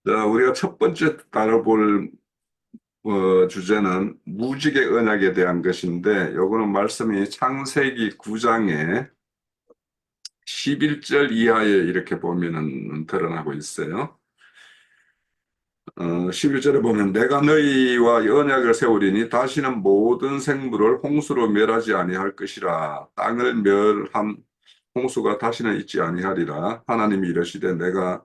자, 우리가 첫 번째 다뤄볼 주제는 무지개 언약에 대한 것인데, 요거는 말씀이 창세기 9장에 11절 이하에 이렇게 보면은 드러나고 있어요. 11절에 보면 내가 너희와 언약을 세우리니 다시는 모든 생물을 홍수로 멸하지 아니할 것이라. 땅을 멸한 홍수가 다시는 있지 아니하리라. 하나님이 이르시되 내가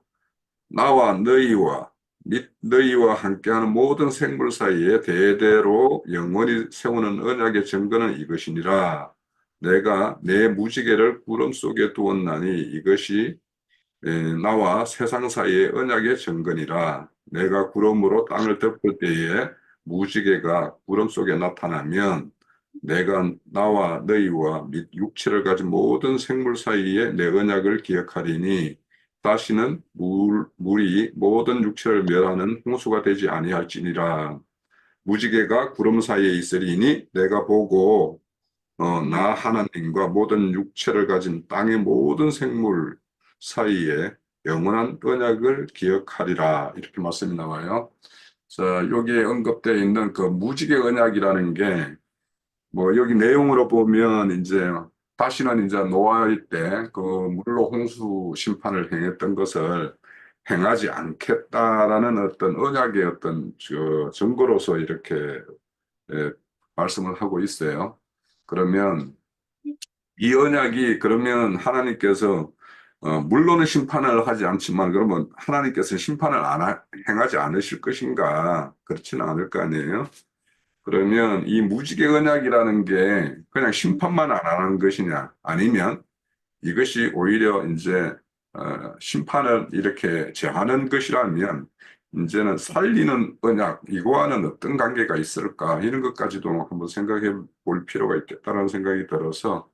나와 너희와 및 너희와 함께하는 모든 생물 사이에 대대로 영원히 세우는 언약의 증거는 이것이니라. 내가 내 무지개를 구름 속에 두었나니 이것이 나와 세상 사이의 언약의 증거니라. 내가 구름으로 땅을 덮을 때에 무지개가 구름 속에 나타나면 내가 나와 너희와 및 육체를 가진 모든 생물 사이에 내 언약을 기억하리니 다시는 물이 모든 육체를 멸하는 홍수가 되지 아니할지니라. 무지개가 구름 사이에 있으리니 내가 보고 나 하나님과 모든 육체를 가진 땅의 모든 생물 사이에 영원한 언약을 기억하리라. 이렇게 말씀이 나와요. 자, 여기에 언급되어 있는 그 무지개 언약이라는 게 뭐 여기 내용으로 보면 이제 다시는 이제 노아의 때 그 물로 홍수 심판을 행했던 것을 행하지 않겠다라는 어떤 언약의 어떤 증거로서 이렇게 예, 말씀을 하고 있어요. 그러면 이 언약이 그러면 하나님께서 물론은 심판을 하지 않지만 그러면 하나님께서 심판을 행하지 않으실 것인가? 그렇지는 않을 거 아니에요. 그러면 이 무지개 언약이라는 게 그냥 심판만 안 하는 것이냐? 아니면 이것이 오히려 이제 심판을 이렇게 제하는 것이라면 이제는 살리는 언약, 이거와는 어떤 관계가 있을까? 이런 것까지도 한번 생각해 볼 필요가 있겠다는 생각이 들어서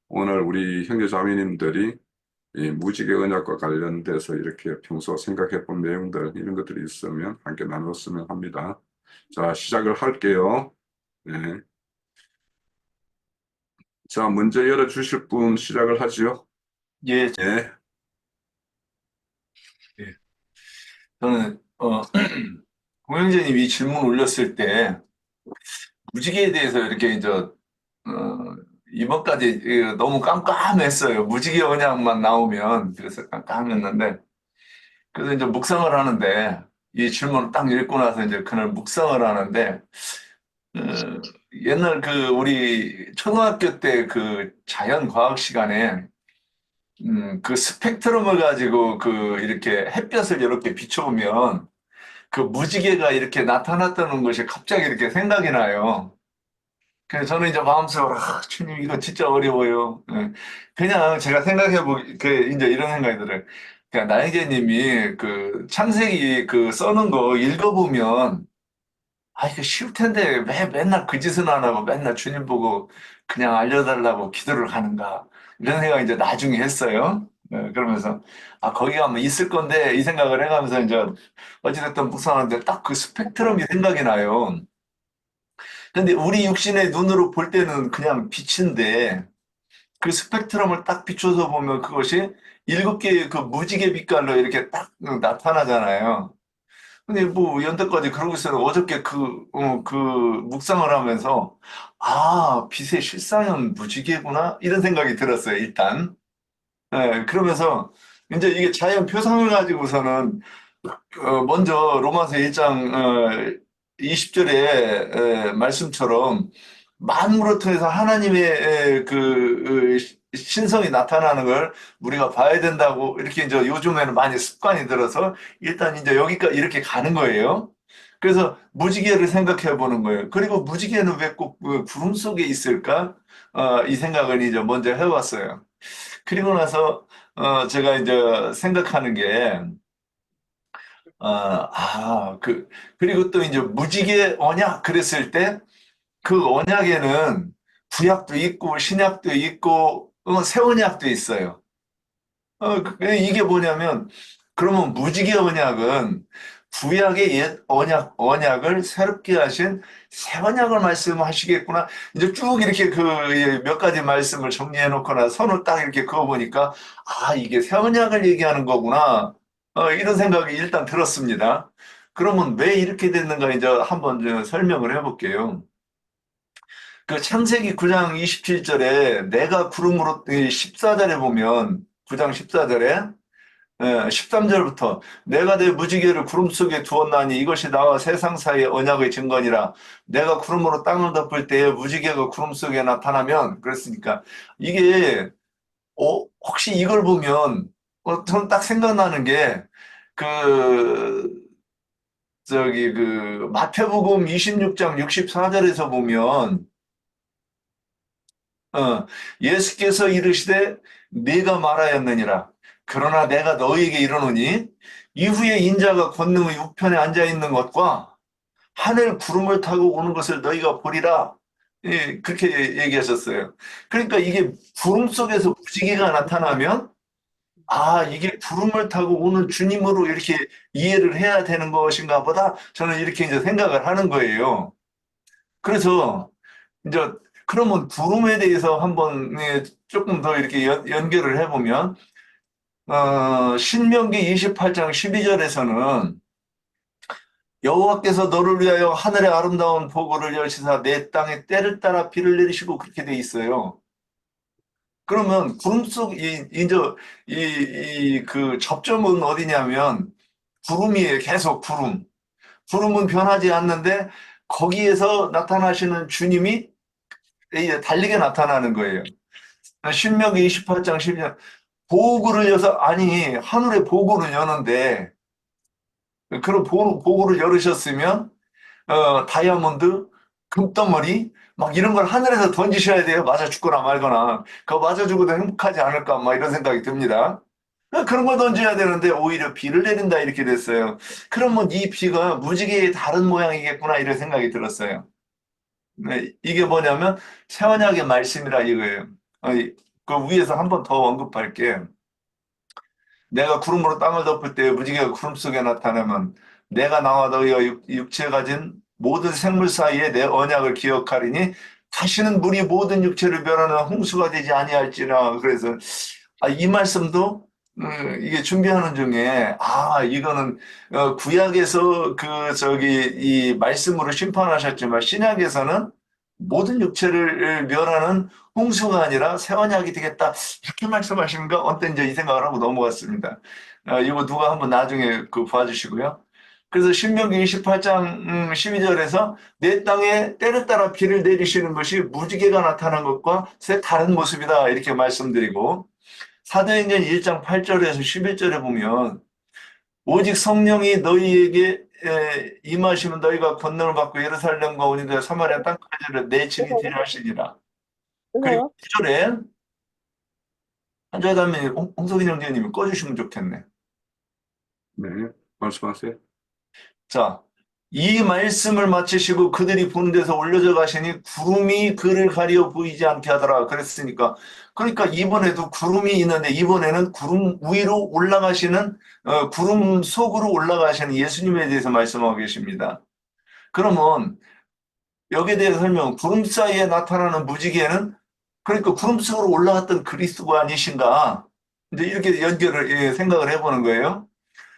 오늘 우리 형제 자매님들이 이 무지개 언약과 관련돼서 이렇게 평소 생각해 본 내용들 이런 것들이 있으면 함께 나눴으면 합니다. 자, 시작을 할게요. 네. 자, 먼저 열어주실 분 시작을 하죠. 예, 네. 예. 저는 공영재님이 질문 올렸을 때 무지개에 대해서 이렇게 이번까지 너무 깜깜했어요. 무지개 언약만 나오면 그래서 깜깜했는데 그래서 이제 묵상을 하는데 이 질문을 딱 읽고 나서 이제 그날 묵상을 하는데 어, 옛날 그 우리 초등학교 때 그 자연 과학 시간에 그 스펙트럼을 가지고 그 이렇게 햇볕을 이렇게 비춰보면 그 무지개가 이렇게 나타났다는 것이 갑자기 이렇게 생각이 나요. 그래서 저는 이제 마음속으로, 주님, 이거 진짜 어려워요. 예. 그냥 제가 생각해보기, 이제 이런 생각이 들어요. 그냥 나영재 님이 그 창세기 그 써는 거 읽어보면, 이거 쉬울 텐데 왜 맨날 그 짓은 안 하고 맨날 주님 보고 그냥 알려달라고 기도를 하는가. 이런 생각 이제 나중에 했어요. 그러면서, 거기 가면 있을 건데 이 생각을 해가면서 이제 어찌됐든 묵상하는데 딱 그 스펙트럼이 생각이 나요. 근데 우리 육신의 눈으로 볼 때는 그냥 빛인데 그 스펙트럼을 딱 비춰서 보면 그것이 일곱 개의 그 무지개 빛깔로 이렇게 딱 나타나잖아요. 근데 뭐 연태까지 그러고 있었는데 어저께 그 묵상을 하면서 빛의 실상은 무지개구나 이런 생각이 들었어요, 일단. 그러면서 이제 이게 자연 표상을 가지고서는 먼저 로마서 1장 20절의 말씀처럼 만물을 통해서 하나님의 신성이 나타나는 걸 우리가 봐야 된다고 이렇게 이제 요즘에는 많이 습관이 들어서 일단 이제 여기까지 이렇게 가는 거예요. 그래서 무지개를 생각해 보는 거예요. 그리고 무지개는 왜 꼭 구름 속에 있을까? 이 생각을 이제 먼저 해봤어요. 그리고 나서 제가 이제 생각하는 게 그리고 또 이제 무지개 언약 그랬을 때 그 언약에는 구약도 있고 신약도 있고 새 언약도 있어요. 이게 뭐냐면 그러면 무지개 언약은 구약의 옛 언약을 새롭게 하신 새 언약을 말씀하시겠구나. 이제 쭉 이렇게 그 몇 가지 말씀을 정리해 놓거나 선을 딱 이렇게 그어보니까 이게 새 언약을 얘기하는 거구나. 이런 생각이 일단 들었습니다. 그러면 왜 이렇게 됐는가 이제 한번 좀 설명을 해볼게요. 그 창세기 9장 27절에 내가 구름으로 14절에 보면 9장 14절에 13절부터 내가 내 무지개를 구름 속에 두었나니 이것이 나와 세상 사이의 언약의 증거니라. 내가 구름으로 땅을 덮을 때에 무지개가 구름 속에 나타나면 그랬으니까 이게 혹시 이걸 보면 저는 딱 생각나는 게 그 마태복음 26장 64절에서 보면 예수께서 이르시되 네가 말하였느니라. 그러나 내가 너희에게 이르노니 이후에 인자가 권능의 우편에 앉아 있는 것과 하늘 구름을 타고 오는 것을 너희가 보리라. 예, 그렇게 얘기하셨어요. 그러니까 이게 구름 속에서 무지개가 나타나면 이게 구름을 타고 오는 주님으로 이렇게 이해를 해야 되는 것인가 보다. 저는 이렇게 이제 생각을 하는 거예요. 그래서 이제 그러면 구름에 대해서 한번 조금 더 이렇게 연결을 해보면 신명기 28장 12절에서는 여호와께서 너를 위하여 하늘의 아름다운 보고를 여시사 내 땅에 때를 따라 비를 내리시고 그렇게 돼 있어요. 그러면 구름 속 이제 그 접점은 어디냐면 구름이에요. 계속 구름. 구름은 변하지 않는데 거기에서 나타나시는 주님이 이제 달리게 나타나는 거예요. 신명기 28장 12절 보고를 여서 아니 하늘의 보고를 여는데 그런 보고를 열으셨으면 다이아몬드, 금덩어리 막 이런 걸 하늘에서 던지셔야 돼요. 맞아 죽거나 말거나. 그거 맞아 죽어도 행복하지 않을까 막 이런 생각이 듭니다. 그런 거 던져야 되는데 오히려 비를 내린다 이렇게 됐어요. 그러면 이 비가 무지개의 다른 모양이겠구나 이런 생각이 들었어요. 네, 이게 뭐냐면 세언약의 말씀이라 이거예요. 그 위에서 한 번 더 언급할게. 내가 구름으로 땅을 덮을 때 무지개가 구름 속에 나타나면 내가 나와 너희와 육체 가진 모든 생물 사이에 내 언약을 기억하리니 다시는 물이 모든 육체를 멸하는 홍수가 되지 아니할지라. 그래서 이 말씀도 이게 준비하는 중에 이거는 구약에서 이 말씀으로 심판하셨지만 신약에서는 모든 육체를 멸하는 홍수가 아니라 새 언약이 되겠다. 이렇게 말씀하시는가? 어떤 이제 이 생각을 하고 넘어갔습니다. 이거 누가 한번 나중에 봐주시고요. 그래서 신명기 28장 12절에서 내 땅에 때를 따라 비를 내리시는 것이 무지개가 나타난 것과 새 다른 모습이다. 이렇게 말씀드리고 사도행전 1장 8절에서 11절에 보면 오직 성령이 너희에게 임하시면 너희가 권능을 받고 예루살렘과 온유대 사마리아 땅까지를 내 증인 되려 하시니라. 그리고 왜요? 9절에 한자담에 홍석인 형제님이 꺼주시면 좋겠네. 네, 말씀하세요. 자, 이 말씀을 마치시고 그들이 보는 데서 올려져 가시니 구름이 그를 가려 보이지 않게 하더라. 그랬으니까. 그러니까 이번에도 구름이 있는데 이번에는 구름 위로 올라가시는, 구름 속으로 올라가시는 예수님에 대해서 말씀하고 계십니다. 그러면 여기에 대해서 설명, 구름 사이에 나타나는 무지개는 그러니까 구름 속으로 올라갔던 그리스도가 아니신가. 이제 이렇게 생각을 해보는 거예요.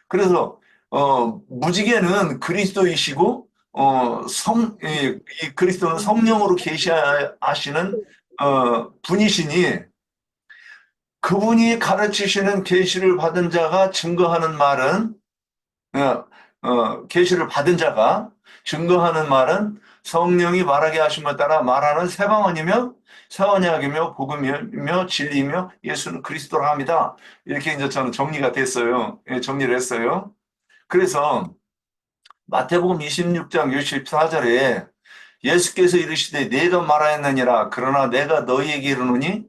그래서 무지개는 그리스도이시고 이 그리스도는 성령으로 계시하시는 분이시니 그분이 가르치시는 계시를 받은 자가 증거하는 말은 계시를 받은 자가 증거하는 말은 성령이 말하게 하심에 따라 말하는 새 방언이며 새 언약이며 복음이며 진리이며 예수는 그리스도라 합니다. 이렇게 이제 저는 정리가 됐어요. 예, 정리를 했어요. 그래서 마태복음 26장 64절에 예수께서 이르시되 내가 말하였느니라 그러나 내가 너희에게 이르노니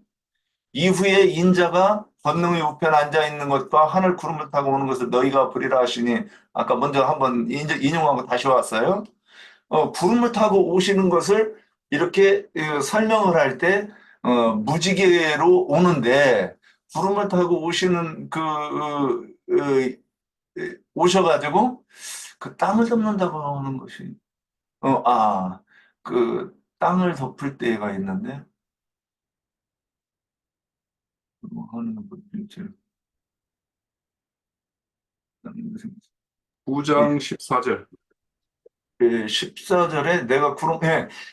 이후에 인자가 권능의 우편에 앉아 있는 것과 하늘 구름을 타고 오는 것을 너희가 보리라 하시니 아까 먼저 한번 인용하고 다시 왔어요. 구름을 타고 오시는 것을 이렇게 설명을 할 때 무지개로 오는데 구름을 타고 오시는 오셔가지고 그 땅을 덮는다고 하는 것이 땅을 덮을 때가 있는데 뭐 하는 것 9장 14절. 14절에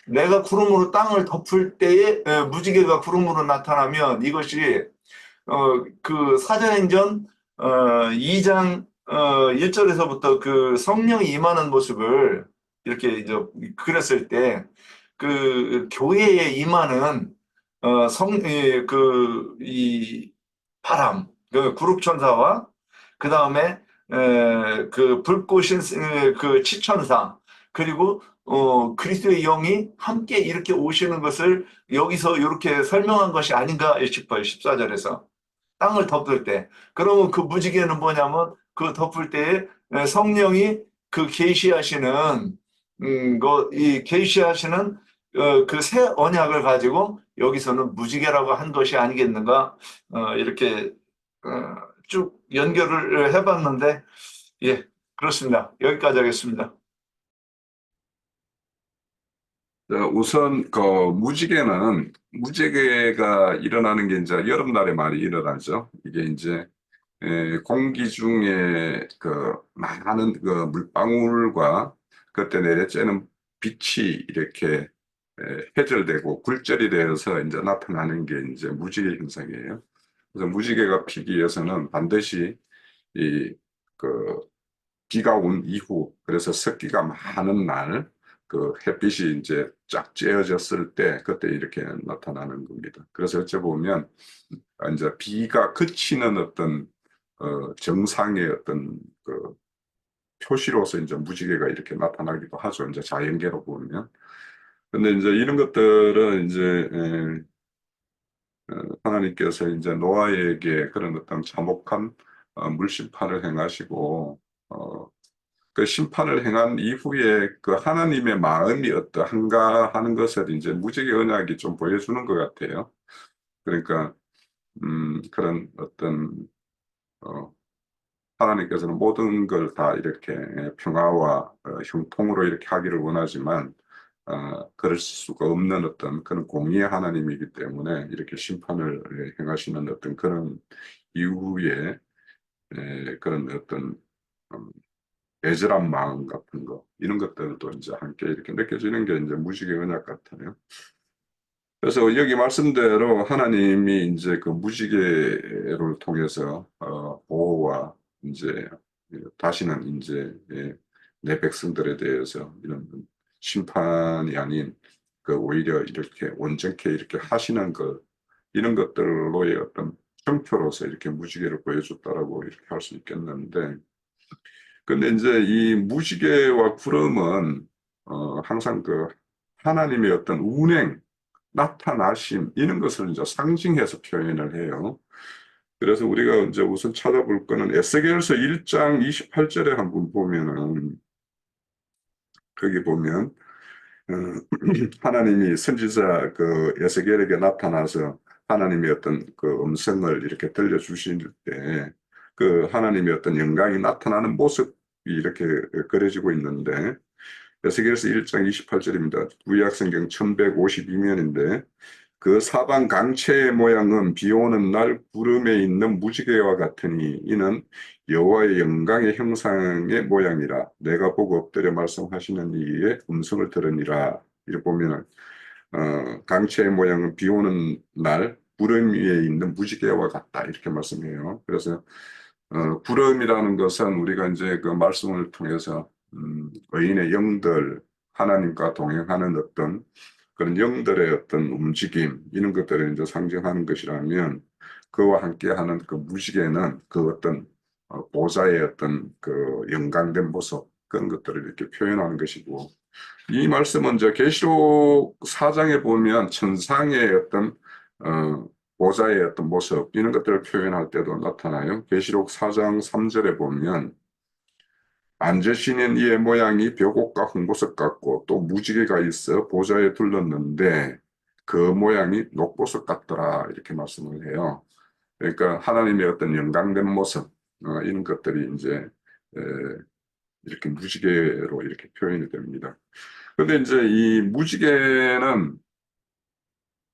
내가 구름으로 땅을 덮을 때에 무지개가 구름으로 나타나면 이것이 그 사도행전 2장 1절에서부터 그 성령이 임하는 모습을 이렇게 이제 그렸을 때 그 교회에 임하는 이 바람, 그 구룹천사와 그 다음에 그 불꽃인 그 치천사 그리고 그리스도의 영이 함께 이렇게 오시는 것을 여기서 이렇게 설명한 것이 아닌가 싶어요. 14절에서. 땅을 덮을 때. 그러면 그 무지개는 뭐냐면 그 덮을 때에 성령이 그 계시하시는 이 계시하시는 그 새 언약을 가지고 여기서는 무지개라고 한 것이 아니겠는가 이렇게 쭉 연결을 해봤는데 예 그렇습니다. 여기까지 하겠습니다. 우선 그 무지개가 일어나는 게 이제 여름날에 많이 일어나죠. 이게 이제 공기 중에 그 많은 그 물방울과 그때 내려쬐는 빛이 이렇게 회절되고 굴절이 되어서 이제 나타나는 게 이제 무지개 현상이에요. 그래서 무지개가 피기 위해서는 반드시 이 그 비가 온 이후, 그래서 습기가 많은 날, 그 햇빛이 이제 쫙 쬐어졌을 때 그때 이렇게 나타나는 겁니다. 그래서 어찌 보면 이제 비가 그치는 어떤 정상의 어떤 그 표시로서 이제 무지개가 이렇게 나타나기도 하죠. 이제 자연계로 보면. 근데 이제 이런 것들은 이제 하나님께서 이제 노아에게 그런 어떤 참혹한 물심판을 행하시고 그 심판을 행한 이후에 그 하나님의 마음이 어떠한가 하는 것을 이제 무지개 언약이 좀 보여주는 것 같아요. 그러니까 그런 어떤 어, 하나님께서는 모든 걸 다 이렇게 평화와 형통으로 이렇게 하기를 원하지만 그럴 수가 없는 어떤 그런 공의의 하나님이기 때문에 이렇게 심판을 행하시는 어떤 그런 이후에 그런 어떤 음, 애절한 마음 같은 거 이런 것들도 이제 함께 이렇게 느껴지는 게 이제 무지개 언약 같아요. 그래서 여기 말씀대로 하나님이 이제 그 무지개를 통해서 보호와 이제 다시는 이제 내 백성들에 대해서 이런 심판이 아닌 그 오히려 이렇게 온전케 이렇게 하시는 것 이런 것들로의 어떤 형표로서 이렇게 무지개를 보여줬다라고 이렇게 할 수 있겠는데 근데 이제 이 무지개와 구름은 항상 그 하나님의 어떤 운행 나타나심 이런 것을 이제 상징해서 표현을 해요. 그래서 우리가 이제 우선 찾아볼 거는 에스겔서 1장 28절에 한번 보면은 거기 보면 어, 하나님이 선지자 그 에스겔에게 나타나서 하나님의 어떤 그 음성을 이렇게 들려주실 때 그 하나님의 어떤 영광이 나타나는 모습이 이렇게 그려지고 있는데 에스겔서 1장 28절입니다. 구약성경 1152면인데 그 사방 강체의 모양은 비 오는 날 구름에 있는 무지개와 같으니 이는 여호와의 영광의 형상의 모양이라 내가 보고 엎드려 말씀하시는 이의 음성을 들으니라. 이렇게 보면 강체의 모양은 비 오는 날 구름 위에 있는 무지개와 같다 이렇게 말씀해요. 그래서 구름이라는 것은 우리가 이제 그 말씀을 통해서 의인의 영들 하나님과 동행하는 어떤 그런 영들의 어떤 움직임 이런 것들을 이제 상징하는 것이라면 그와 함께하는 그 무지개는 그 어떤 보좌의 어떤 그 영광된 모습 그런 것들을 이렇게 표현하는 것이고 이 말씀은 이제 계시록 4장에 보면 천상의 어떤 보좌의 어떤 모습 이런 것들을 표현할 때도 나타나요. 계시록 4장 3절에 보면 앉으시는 이의 모양이 벽옥과 홍보석 같고 또 무지개가 있어 보좌에 둘렀는데 그 모양이 녹보석 같더라 이렇게 말씀을 해요. 그러니까 하나님의 어떤 영광된 모습 이런 것들이 이제 에, 이렇게 무지개로 이렇게 표현이 됩니다. 그런데 이제 이 무지개는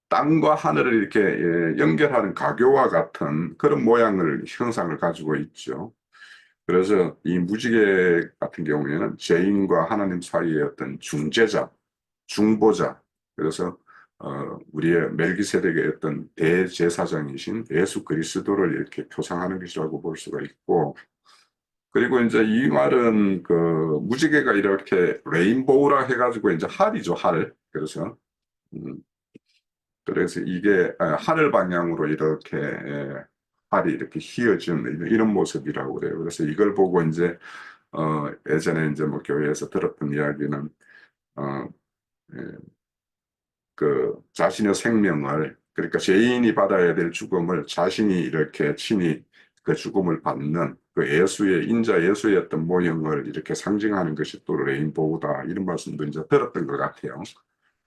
땅과 하늘을 이렇게 연결하는 가교와 같은 그런 모양을 형상을 가지고 있죠. 그래서 이 무지개 같은 경우에는 죄인과 하나님 사이의 어떤 중재자, 중보자, 그래서 우리의 멜기세덱의 어떤 대제사장이신 예수 그리스도를 이렇게 표상하는 것이라고 볼 수가 있고, 그리고 이제 이 말은 그 무지개가 이렇게 레인보우라 해가지고 이제 할이죠, 할. 음, 그래서 이게 하늘 방향으로 이렇게 할이 이렇게 휘어진 이런 모습이라고 그래요. 그래서 이걸 보고 이제 예전에 이제 뭐 교회에서 들었던 이야기는 어, 예, 그 자신의 생명을, 그러니까 죄인이 받아야 될 죽음을 자신이 이렇게 친히 그 죽음을 받는 그 예수의 인자 예수의 어떤 모형을 이렇게 상징하는 것이 또 레인보우다, 이런 말씀도 이제 들었던 것 같아요.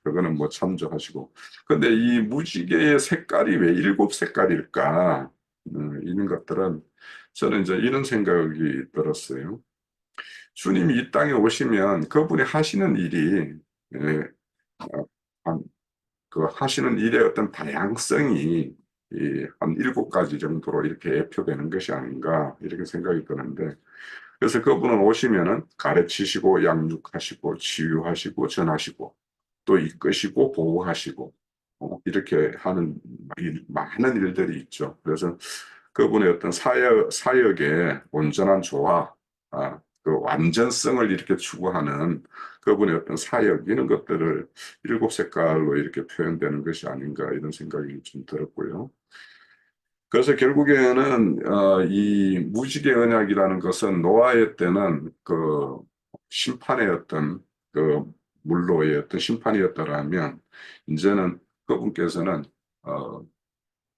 그거는 뭐 참조하시고. 근데 이 무지개의 색깔이 왜 일곱 색깔일까? 이런 것들은 저는 이제 이런 생각이 들었어요. 주님이 이 땅에 오시면 그분이 하시는 일이 예, 한 그 하시는 일의 어떤 다양성이 한 일곱 가지 정도로 이렇게 예표되는 것이 아닌가, 이렇게 생각이 드는데, 그래서 그분은 오시면은 가르치시고 양육하시고 치유하시고 전하시고 또 이끄시고 보호하시고 이렇게 하는 많은 일들이 있죠. 그래서 그분의 어떤 사역의 온전한 조화, 그 완전성을 이렇게 추구하는 그분의 어떤 사역, 이런 것들을 일곱 색깔로 이렇게 표현되는 것이 아닌가, 이런 생각이 좀 들었고요. 그래서 결국에는 이 무지개 언약이라는 것은 노아의 때는 그 심판의 어떤 그 물로의 어떤 심판이었다라면, 이제는 그분께서는 어,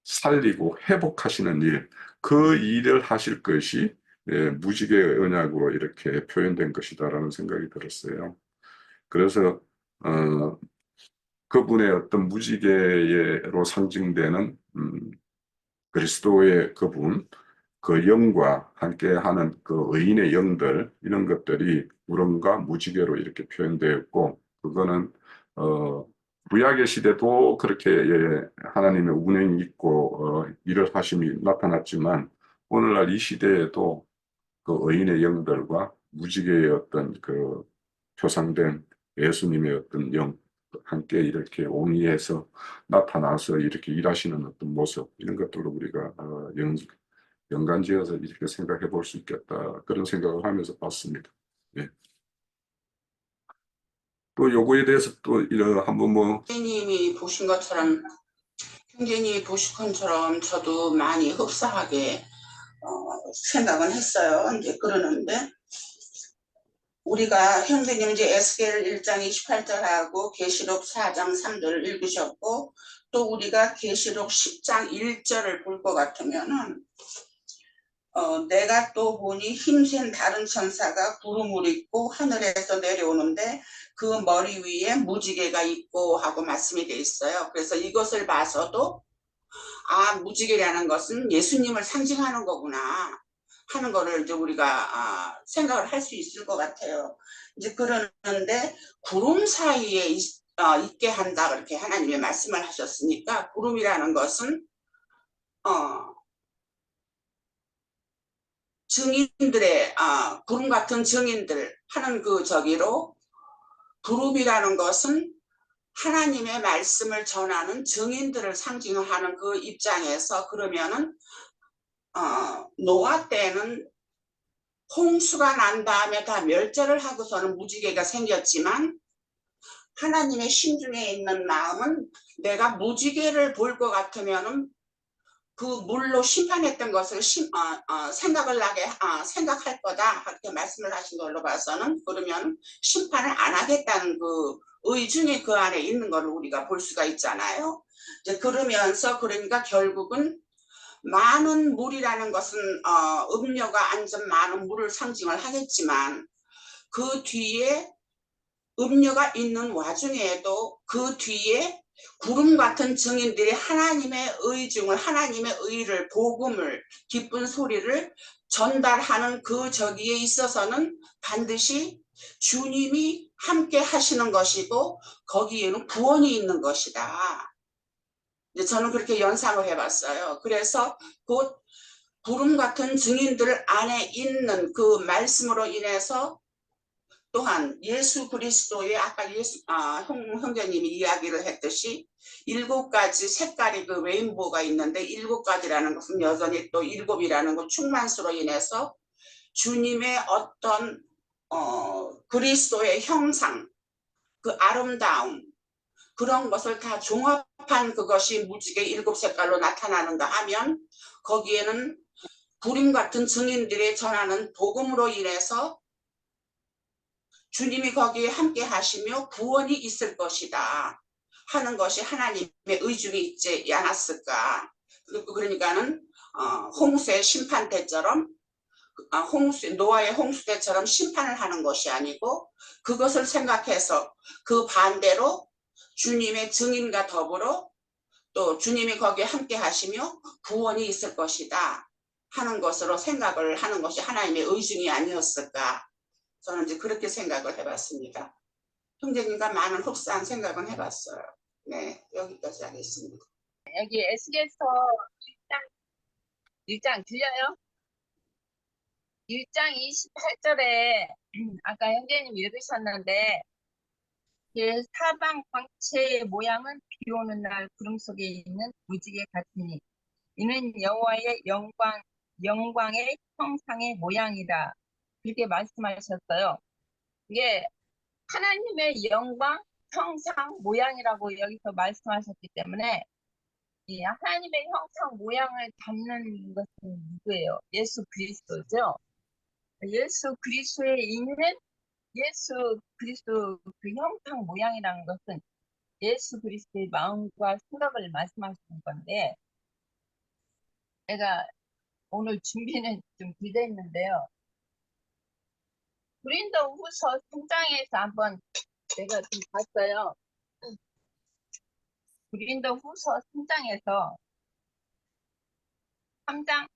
살리고 회복하시는 일, 그 일을 하실 것이 무지개 언약으로 이렇게 표현된 것이다라는 생각이 들었어요. 그래서 어, 그분의 어떤 무지개로 상징되는 그리스도의 그분, 그 영과 함께하는 그 의인의 영들, 이런 것들이 구름과 무지개로 이렇게 표현되어 있고, 그거는 구약의 시대도 그렇게 하나님의 운행이 있고 일을 하심이 나타났지만, 오늘날 이 시대에도 그 의인의 영들과 무지개의 어떤 그 표상된 예수님의 어떤 영 함께 이렇게 옹이해서 나타나서 이렇게 일하시는 어떤 모습, 이런 것들로 우리가 연관지어서 이렇게 생각해 볼 수 있겠다, 그런 생각을 하면서 봤습니다. 예. 또 요거에 대해서 또 이런 한번 뭐 형제님이 보신 것처럼 형제님이 보신 것처럼 저도 많이 흡사하게 생각은 했어요. 이제 그러는데 우리가 형제님 이제 에스겔 1장 28절하고 계시록 4장 3절을 읽으셨고, 또 우리가 계시록 10장 1절을 볼 것 같으면은 내가 또 보니 힘센 다른 천사가 구름을 입고 하늘에서 내려오는데 그 머리 위에 무지개가 있고 하고 말씀이 돼 있어요. 그래서 이것을 봐서도 무지개라는 것은 예수님을 상징하는 거구나 하는 거를 이제 우리가 생각을 할 수 있을 것 같아요. 이제 그러는데 구름 사이에 있게 한다, 그렇게 하나님의 말씀을 하셨으니까, 구름이라는 것은 증인들의 구름 같은 증인들 하는 그 저기로, 구름이라는 것은 하나님의 말씀을 전하는 증인들을 상징하는 그 입장에서, 그러면은 노아 때는 홍수가 난 다음에 다 멸절을 하고서는 무지개가 생겼지만, 하나님의 심중에 있는 마음은 내가 무지개를 볼 것 같으면은 그 물로 심판했던 것을 생각을 나게 생각할 거다, 이렇게 말씀을 하신 걸로 봐서는, 그러면 심판을 안 하겠다는 그 의중이 그 안에 있는 걸 우리가 볼 수가 있잖아요. 이제 그러면서 그러니까 결국은 많은 물이라는 것은 음료가 앉은 많은 물을 상징을 하겠지만, 그 뒤에 음료가 있는 와중에도 그 뒤에 구름 같은 증인들이 하나님의 의중을, 하나님의 의를, 복음을, 기쁜 소리를 전달하는 그 저기에 있어서는 반드시 주님이 함께 하시는 것이고 거기에는 구원이 있는 것이다. 저는 그렇게 연상을 해봤어요. 그래서 곧 구름 같은 증인들 안에 있는 그 말씀으로 인해서 또한 예수 그리스도의 아까 형제님이 이야기를 했듯이 7가지 색깔이 그 레인보우가 있는데 7가지라는 것은 여전히 또 7이라는 그 충만수로 인해서 주님의 어떤 그리스도의 형상, 그 아름다움, 그런 것을 다 종합한 그것이 무지개 7색깔로 나타나는가 하면 거기에는 구름 같은 증인들이 전하는 복음으로 인해서 주님이 거기에 함께 하시며 구원이 있을 것이다 하는 것이 하나님의 의중이 있지 않았을까. 그러니까는 홍수의 심판 때처럼 노아의 홍수 때처럼 심판을 하는 것이 아니고 그것을 생각해서 그 반대로 주님의 증인과 더불어 또 주님이 거기에 함께 하시며 구원이 있을 것이다 하는 것으로 생각을 하는 것이 하나님의 의중이 아니었을까. 저는 이제 그렇게 생각을 해봤습니다. 형제님과 많은 흡사한 생각은 해봤어요. 네, 여기까지 하겠습니다. 여기 에스겔서 1장 들려요? 1장 28절에 아까 형제님 읽으셨는데 그 사방 광채의 모양은 비 오는 날 구름 속에 있는 무지개 같으니 이는 여호와의 영광의 형상의 모양이다. 이렇게 말씀하셨어요. 이게 하나님의 영광, 형상, 모양이라고 여기서 말씀하셨기 때문에 이 하나님의 형상, 모양을 담는 것은 누구예요? 예수 그리스도죠. 예수 그리스도에 있는 예수 그리스도 그 형상, 모양이라는 것은 예수 그리스도의 마음과 생각을 말씀하시는 건데 제가 오늘 준비는 좀 기대했는데요. 고린도후서 3장에서 한번 제가 좀 봤어요. 고린도후서 3장에서 3장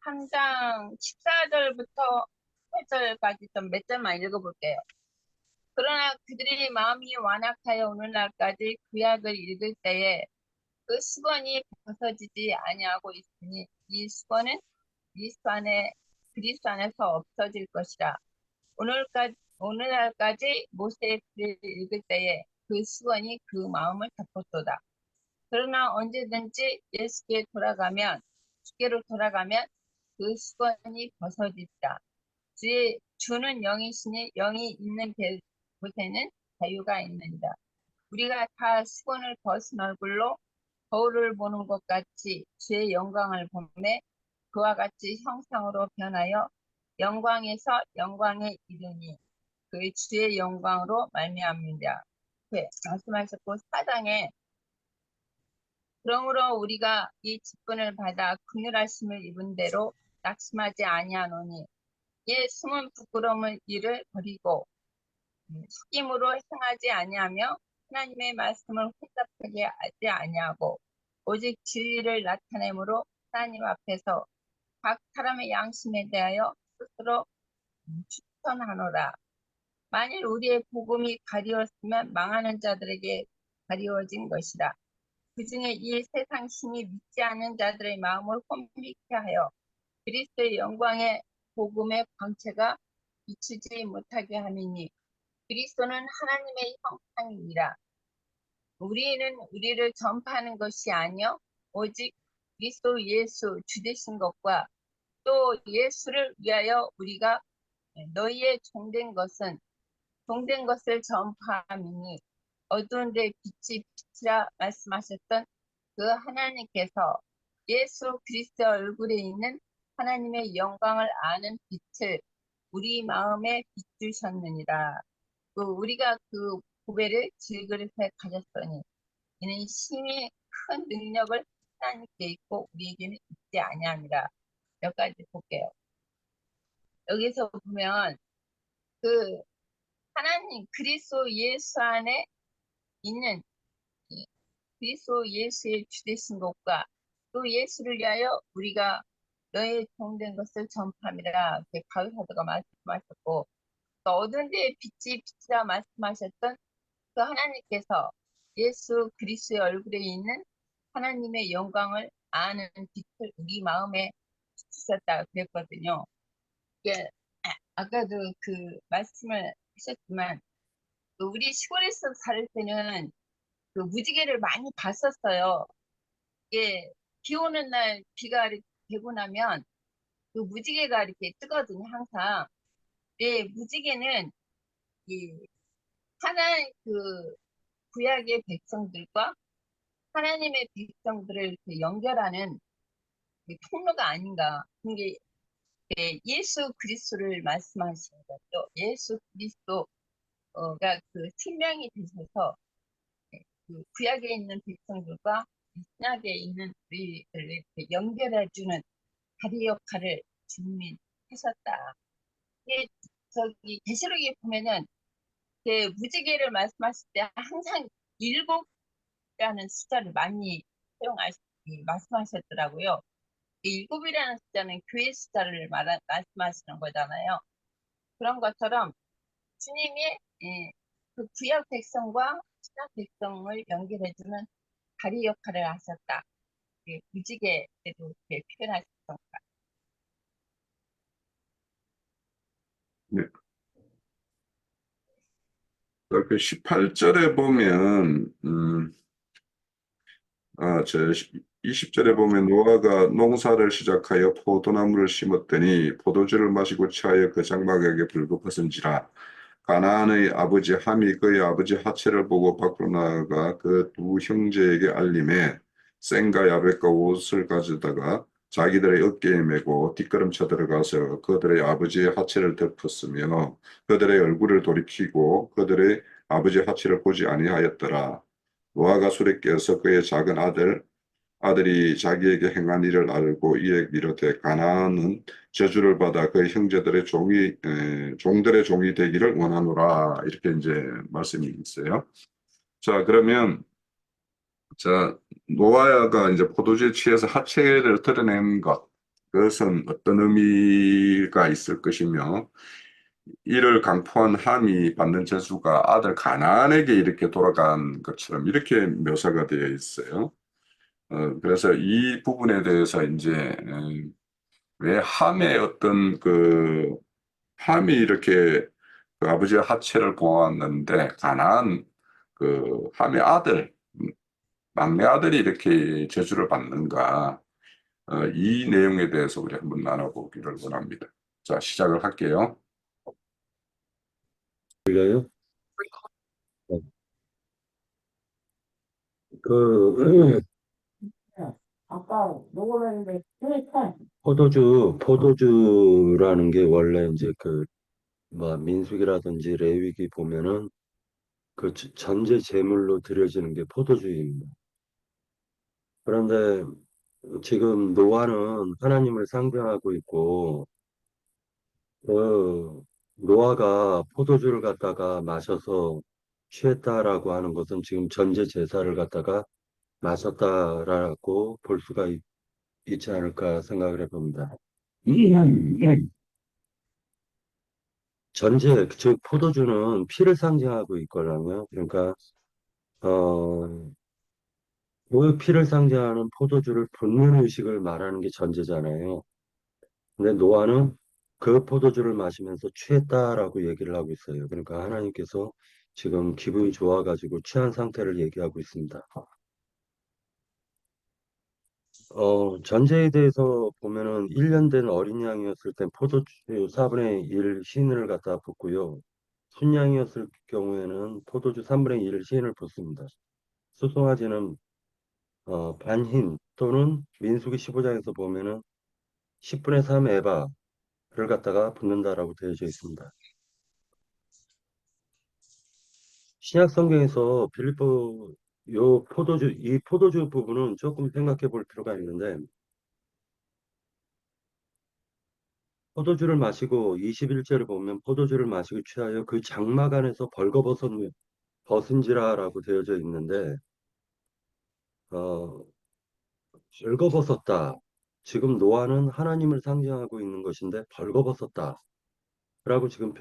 3장 14절부터 8절까지 좀 몇 절만 읽어볼게요. 그러나 그들의 마음이 완악하여 오늘날까지 구약을 읽을 때에 그 수건이 벗어지지 아니하고 있으니 이 수건은 그리스도 안에서 없어질 것이라. 오늘날까지 모세의 글을 읽을 때에 그 수건이 그 마음을 덮었도다. 그러나 언제든지 주께로 돌아가면 그 수건이 벗어지리라. 주는 영이시니 영이 있는 곳에는 자유가 있느니라. 우리가 다 수건을 벗은 얼굴로 거울을 보는 것 같이 주의 영광을 보매 그와 같이 형상으로 변하여 영광에서 영광에 이르니 그 주의 영광으로 말미암느니라. 네, 말씀하셨고 4장에 그러므로 우리가 이 직분을 받아 긍휼하심을 입은 대로 낙심하지 아니하노니 이에 숨은 부끄러움을 이를 버리고 숙임으로 행하지 아니하며 하나님의 말씀을 혼잡하게 하지 아니하고 오직 진리를 나타내므로 하나님 앞에서 각 사람의 양심에 대하여 스스로 추천하노라. 만일 우리의 복음이 가리웠으면 망하는 자들에게 가리워진 것이라. 그 중에 이 세상 신이 믿지 않는 자들의 마음을 혼미케 하여 그리스도의 영광의 복음의 광채가 비추지 못하게 함이니 그리스도는 하나님의 형상이니라. 우리는 우리를 전파하는 것이 아니요 오직 그리스도 예수 주 되신 것과 또 예수를 위하여 우리가 너희의 종된 것을 전파함이니 어두운 데 빛이 빛이라 말씀하셨던 그 하나님께서 예수 그리스도의 얼굴에 있는 하나님의 영광을 아는 빛을 우리 마음에 비추셨느니라. 우리가 그 보배를 질그릇에 가졌더니 이는 힘이 큰 능력을 하나님께 있고 우리에게는 있지 아니함이라. 몇 가지 볼게요. 여기서 보면 그 하나님 그리스도 예수 안에 있는 그리스도 예수의 주되신 것과 또 예수를 위하여 우리가 너의 종된 것을 전파함이라. 가위 사도가 말씀하셨고 또 어두운 데에 빛이 빛이라 말씀하셨던 그 하나님께서 예수 그리스도의 얼굴에 있는 하나님의 영광을 아는 빛을 우리 마음에 비추셨다 그랬거든요. 이게 아까도 그 말씀을 하셨지만 그 우리 시골에서 살 때는 그 무지개를 많이 봤었어요. 이게 비 오는 날 비가 이렇게 되고 나면 그 무지개가 이렇게 뜨거든요, 항상. 네, 무지개는 이 하나 그 구약의 백성들과 하나님의 백성들을 이렇게 연결하는 그 통로가 아닌가. 그게 예수 그리스도를 말씀하시는 거죠. 예수 그리스도가 그 생명이 되셔서 그 구약에 있는 백성들과 신약에 있는 우리를 이렇게 연결해주는 다리 역할을 주님이 하셨다. 이게 저기 계시록에 보면은 그 무지개를 말씀하실 때 항상 일곱이라는 숫자를 많이 말씀하셨더라고요. 이 일곱이라는 숫자는 교회 숫자를 말씀하시는 거잖아요. 그런 것처럼 주님이 그 구약 백성과 신약 백성을 연결해주는 다리 역할을 하셨다. 무지개로 이렇게 표현하셨던 것 네. 그 18절에 보면, 20절에 보면 노아가 농사를 시작하여 포도나무를 심었더니 포도주를 마시고 취하여 그 장막에게 불급하선지라. 가나안의 아버지 함이 그의 아버지 하체를 보고 밖으로 나아가 그 두 형제에게 알림해 센과 야벳과 옷을 가져다가 자기들의 어깨에 메고 뒷걸음쳐 들어가서 그들의 아버지의 하체를 덮었으며 그들의 얼굴을 돌이키고 그들의 아버지 하체를 보지 아니하였더라. 노아가 술에 깨어서 그의 작은 아들이 자기에게 행한 일을 알고 이에 이르되 가나안은 저주를 받아 그의 형제들의 종들의 종이 되기를 원하노라. 이렇게 이제 말씀이 있어요. 자, 그러면 자, 노아가 이제 포도주에 취해서 하체를 드러낸 것, 그것은 어떤 의미가 있을 것이며 이를 강포한 함이 받는 저주가 아들 가나안에게 이렇게 돌아간 것처럼 이렇게 묘사가 되어 있어요. 그래서 이 부분에 대해서 이제 왜 함의 어떤 함이 이렇게 그 아버지의 하체를 보았는데 가나안 그 함의 막내 아들이 이렇게 저주를 받는가? 이 내용에 대해서 우리 한번 나눠보기를 원합니다. 자, 시작을 할게요. 들려요? 그 아까 녹음했는데 포도주라는 게 원래 이제 뭐 민수기라든지 레위기 보면은 그 전제 제물로 드려지는 게 포도주입니다. 그런데 지금 노아는 하나님을 상징하고 있고 그 노아가 포도주를 갖다가 마셔서 취했다라고 하는 것은 지금 전제 제사를 갖다가 마셨다라고 볼 수가 있지 않을까 생각을 해봅니다. 즉 포도주는 피를 상징하고 있거든요. 그러니까 어, 그 피를 상징하는 포도주를 붓는 의식을 말하는 게 전제잖아요. 근데 노아는 그 포도주를 마시면서 취했다라고 얘기를 하고 있어요. 그러니까 하나님께서 지금 기분이 좋아가지고 취한 상태를 얘기하고 있습니다. 전제에 대해서 보면은 1년 된 어린 양이었을 땐 포도주 4분의 1 시인을 갖다 붓고요. 순양이었을 경우에는 포도주 3분의 1 시인을 붓습니다. 수송아지는 반흰 또는 민수기 15장에서 보면은 10분의 3 에바를 갖다가 붓는다라고 되어져 있습니다. 신약 성경에서 이 포도주 부분은 조금 생각해 볼 필요가 있는데 포도주를 마시고 21절을 보면 포도주를 마시고 취하여 그 장막 안에서 벗은지라라고 되어져 있는데 어, 벌거벗었다. 지금 노아는 하나님을 상징하고 있는 것인데 벌거벗었다. 라고 지금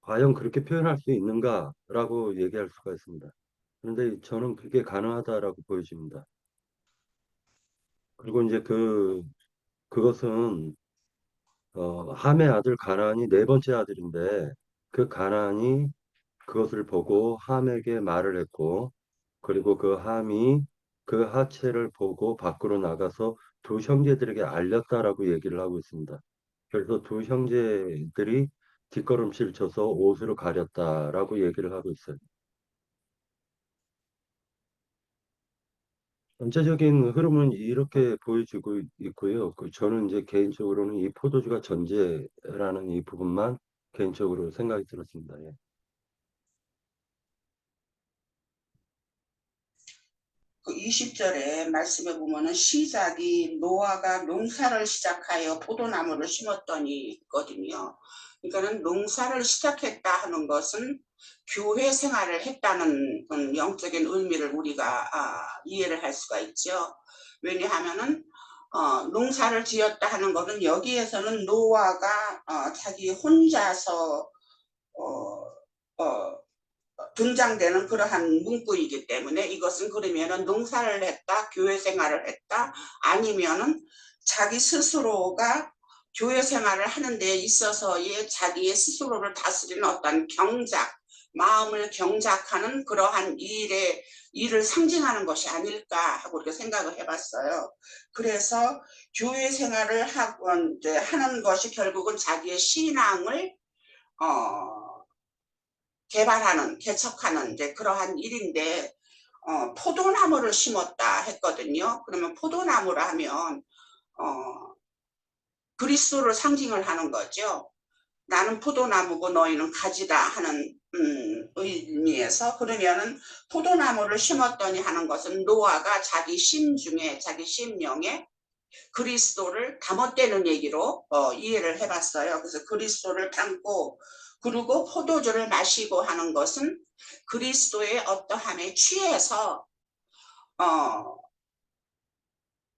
과연 그렇게 표현할 수 있는가라고 얘기할 수가 있습니다. 그런데 저는 그게 가능하다라고 보여집니다. 그리고 이제 그것은 함의 아들 가나안이 네 번째 아들인데 그 가나안이 그것을 보고 함에게 말을 했고 그리고 그 함이 그 하체를 보고 밖으로 나가서 두 형제들에게 알렸다라고 얘기를 하고 있습니다. 그래서 두 형제들이 뒷걸음질 쳐서 옷으로 가렸다라고 얘기를 하고 있어요. 전체적인 흐름은 이렇게 보여지고 있고요. 저는 이제 개인적으로는 이 포도주가 전제라는 이 부분만 개인적으로 생각이 들었습니다. 예. 그 20절에 말씀해 보면은 시작이 노아가 농사를 시작하여 포도나무를 심었더니 있거든요. 그러니까는 농사를 시작했다 하는 것은 교회 생활을 했다는 영적인 의미를 우리가 이해를 할 수가 있죠. 왜냐하면은 농사를 지었다 하는 것은 여기에서는 노아가 자기 혼자서 등장되는 그러한 문구이기 때문에 이것은 그러면은 농사를 했다, 교회 생활을 했다, 아니면은 자기 스스로가 교회 생활을 하는 데 있어서의 자기의 스스로를 다스리는 어떤 경작, 마음을 경작하는 그러한 일을 상징하는 것이 아닐까 하고 이렇게 생각을 해봤어요. 그래서 교회 생활을 하고 이제 하는 것이 결국은 자기의 신앙을 개발하는, 개척하는 이제 그러한 일인데, 포도나무를 심었다 했거든요. 그러면 포도나무라 하면, 그리스도를 상징을 하는 거죠. 나는 포도나무고 너희는 가지다 하는, 의미에서, 그러면은 포도나무를 심었더니 하는 것은 노아가 자기 심중에, 자기 심령에 그리스도를 담았다는 얘기로 이해를 해봤어요. 그래서 그리스도를 담고 그리고 포도주를 마시고 하는 것은 그리스도의 어떠함에 취해서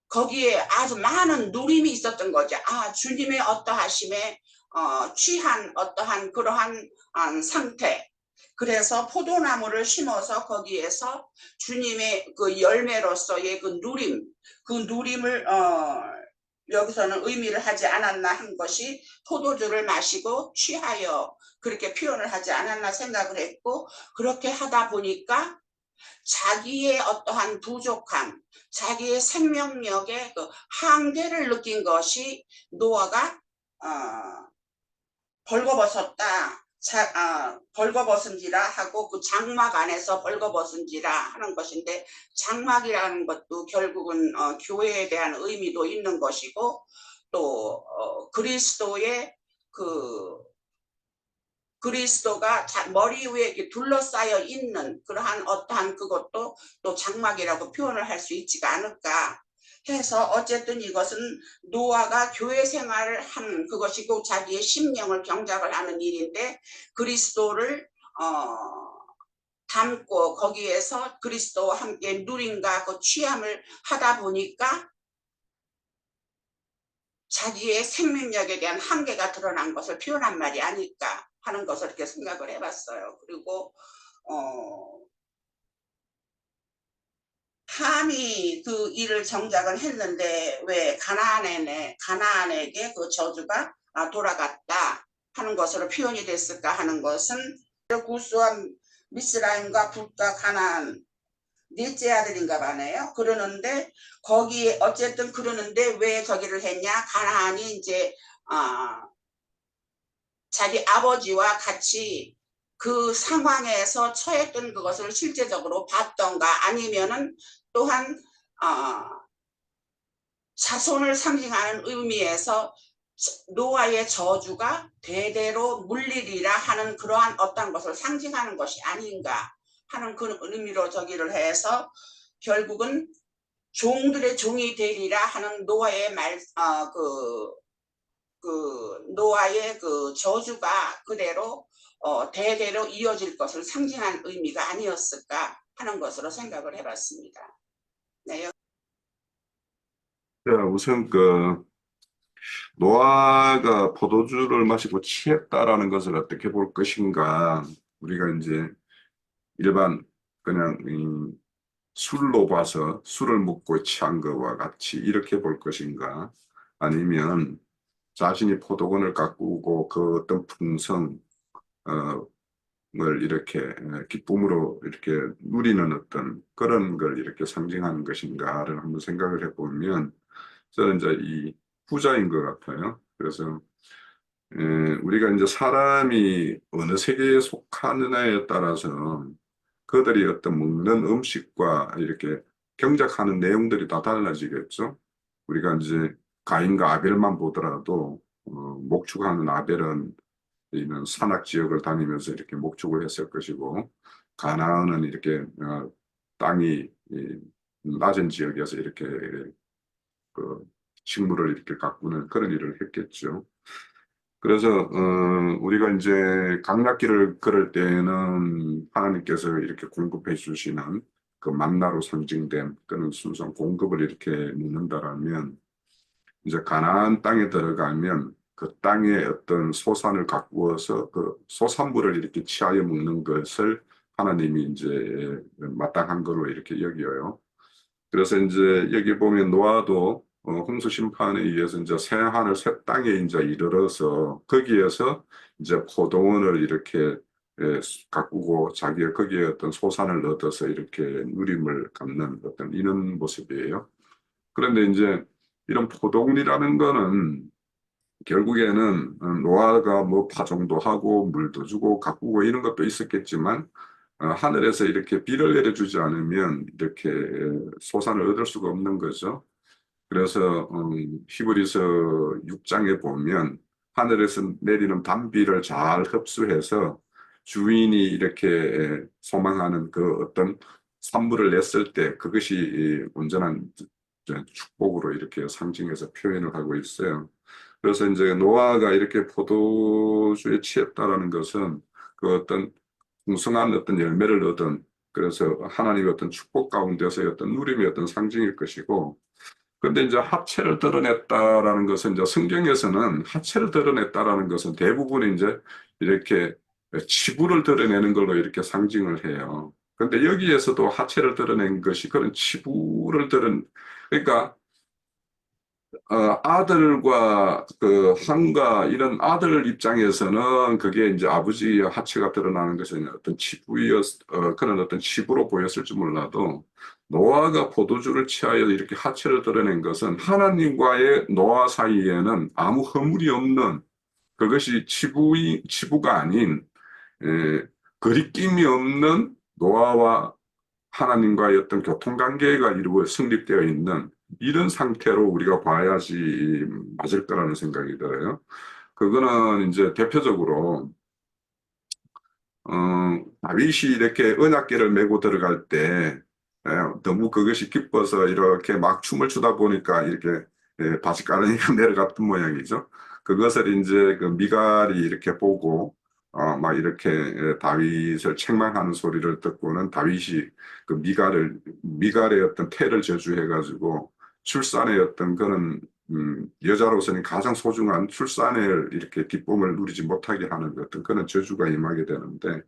거기에 아주 많은 누림이 있었던 거죠. 주님의 어떠하심에 취한 어떠한 그러한 상태. 그래서 포도나무를 심어서 거기에서 주님의 그 열매로서의 그 누림을 여기서는 의미를 하지 않았나 한 것이 포도주를 마시고 취하여 그렇게 표현을 하지 않았나 생각을 했고, 그렇게 하다 보니까 자기의 어떠한 부족함, 자기의 생명력의 그 한계를 느낀 것이 노아가 벌거벗었다. 벌거벗은지라 하고 그 장막 안에서 벌거벗은지라 하는 것인데, 장막이라는 것도 결국은 교회에 대한 의미도 있는 것이고, 또 그리스도의 그리스도가 머리 위에 이렇게 둘러싸여 있는 그러한 어떠한 그것도 또 장막이라고 표현을 할 수 있지가 않을까 해서, 어쨌든 이것은 노아가 교회 생활을 하는 그것이고 자기의 심령을 경작을 하는 일인데, 그리스도를 담고 거기에서 그리스도와 함께 누림과 그 취함을 하다 보니까 자기의 생명력에 대한 한계가 드러난 것을 표현한 말이 아닐까 하는 것을 이렇게 생각을 해봤어요. 그리고 함이 그 일을 정작은 했는데 왜 가나안에게 그 저주가 돌아갔다 하는 것으로 표현이 됐을까 하는 것은, 구스와 미스라임과 붓과 가나안 넷째 아들인가 봐네요. 그러는데 거기에 어쨌든 그러는데 왜 저기를 했냐, 가나안이 이제 자기 아버지와 같이 그 상황에서 처했던 그것을 실제적으로 봤던가, 아니면은 또한 자손을 상징하는 의미에서 노아의 저주가 대대로 물리리라 하는 그러한 어떤 것을 상징하는 것이 아닌가 하는 그 의미로 저기를 해서, 결국은 종들의 종이 되리라 하는 노아의 노아의 그 저주가 그대로 대대로 이어질 것을 상징한 의미가 아니었을까 하는 것으로 생각을 해봤습니다. 네. 자, 우선 노아가 포도주를 마시고 취했다라는 것을 어떻게 볼 것인가, 우리가 이제 일반 그냥 술로 봐서 술을 먹고 취한 것과 같이 이렇게 볼 것인가? 아니면 자신이 포도원을 가꾸고 그 어떤 풍성, 을 이렇게 기쁨으로 이렇게 누리는 어떤 그런 걸 이렇게 상징하는 것인가를 한번 생각을 해보면 저는 이제 이 후자인 것 같아요. 그래서 우리가 이제 사람이 어느 세계에 속하느냐에 따라서 그들이 어떤 먹는 음식과 이렇게 경작하는 내용들이 다 달라지겠죠. 우리가 이제 가인과 아벨만 보더라도 목축하는 아벨은 이는 산악 지역을 다니면서 이렇게 목축을 했을 것이고 가나안은 이렇게 땅이 낮은 지역에서 이렇게 그 식물을 이렇게 가꾸는 그런 일을 했겠죠. 그래서 우리가 이제 강약길을 걸을 때는 하나님께서 이렇게 공급해 주시는 그 만나로 상징된 그런 순수한 공급을 이렇게 묻는다라면 이제 가나안 땅에 들어가면 그 땅의 어떤 소산을 가꾸어서 그 소산물을 이렇게 취하여 먹는 것을 하나님이 이제 마땅한 걸로 이렇게 여겨요. 그래서 이제 여기 보면 노아도 홍수 심판에 의해서 이제 새 하늘 새 땅에 이제 이르러서 거기에서 이제 포도원을 이렇게 가꾸고 자기의 거기에 어떤 소산을 얻어서 이렇게 누림을 갖는 어떤 이런 모습이에요. 그런데 이제 이런 포도원이라는 거는 결국에는 노아가 뭐 파종도 하고 물도 주고 가꾸고 이런 것도 있었겠지만 하늘에서 이렇게 비를 내려주지 않으면 이렇게 소산을 얻을 수가 없는 거죠. 그래서 히브리서 6장에 보면 하늘에서 내리는 단비를 잘 흡수해서 주인이 이렇게 소망하는 그 어떤 산물을 냈을 때 그것이 온전한 축복으로 이렇게 상징해서 표현을 하고 있어요. 그래서 이제 노아가 이렇게 포도주에 취했다라는 것은 그 어떤 풍성한 어떤 열매를 얻은 그래서 하나님의 어떤 축복 가운데서의 어떤 누림의 어떤 상징일 것이고 그런데 이제 하체를 드러냈다라는 것은 이제 성경에서는 하체를 드러냈다라는 것은 대부분 이제 이렇게 치부를 드러내는 걸로 이렇게 상징을 해요. 그런데 여기에서도 하체를 드러낸 것이 그런 치부를 그러니까 아들과 그 한과 이런 아들 입장에서는 그게 이제 아버지의 하체가 드러나는 것은 어떤 그런 어떤 치부로 보였을지 몰라도 노아가 포도주를 취하여 이렇게 하체를 드러낸 것은 하나님과의 노아 사이에는 아무 허물이 없는 그것이 치부가 아닌 거리낌이 없는 노아와 하나님과의 어떤 교통관계가 성립되어 있는 이런 상태로 우리가 봐야지 맞을 거라는 생각이 들어요. 그거는 이제 대표적으로 다윗이 이렇게 언약궤를 메고 들어갈 때 너무 그것이 기뻐서 이렇게 막 춤을 추다 보니까 이렇게 바지가랑이가 내려갔던 모양이죠. 그것을 이제 그 미갈이 이렇게 보고 막 이렇게 다윗을 책망하는 소리를 듣고는 다윗이 그 미갈의 어떤 태를 저주해가지고 출산의 어떤 그런 여자로서는 가장 소중한 출산을 이렇게 기쁨을 누리지 못하게 하는 어떤 그런 저주가 임하게 되는데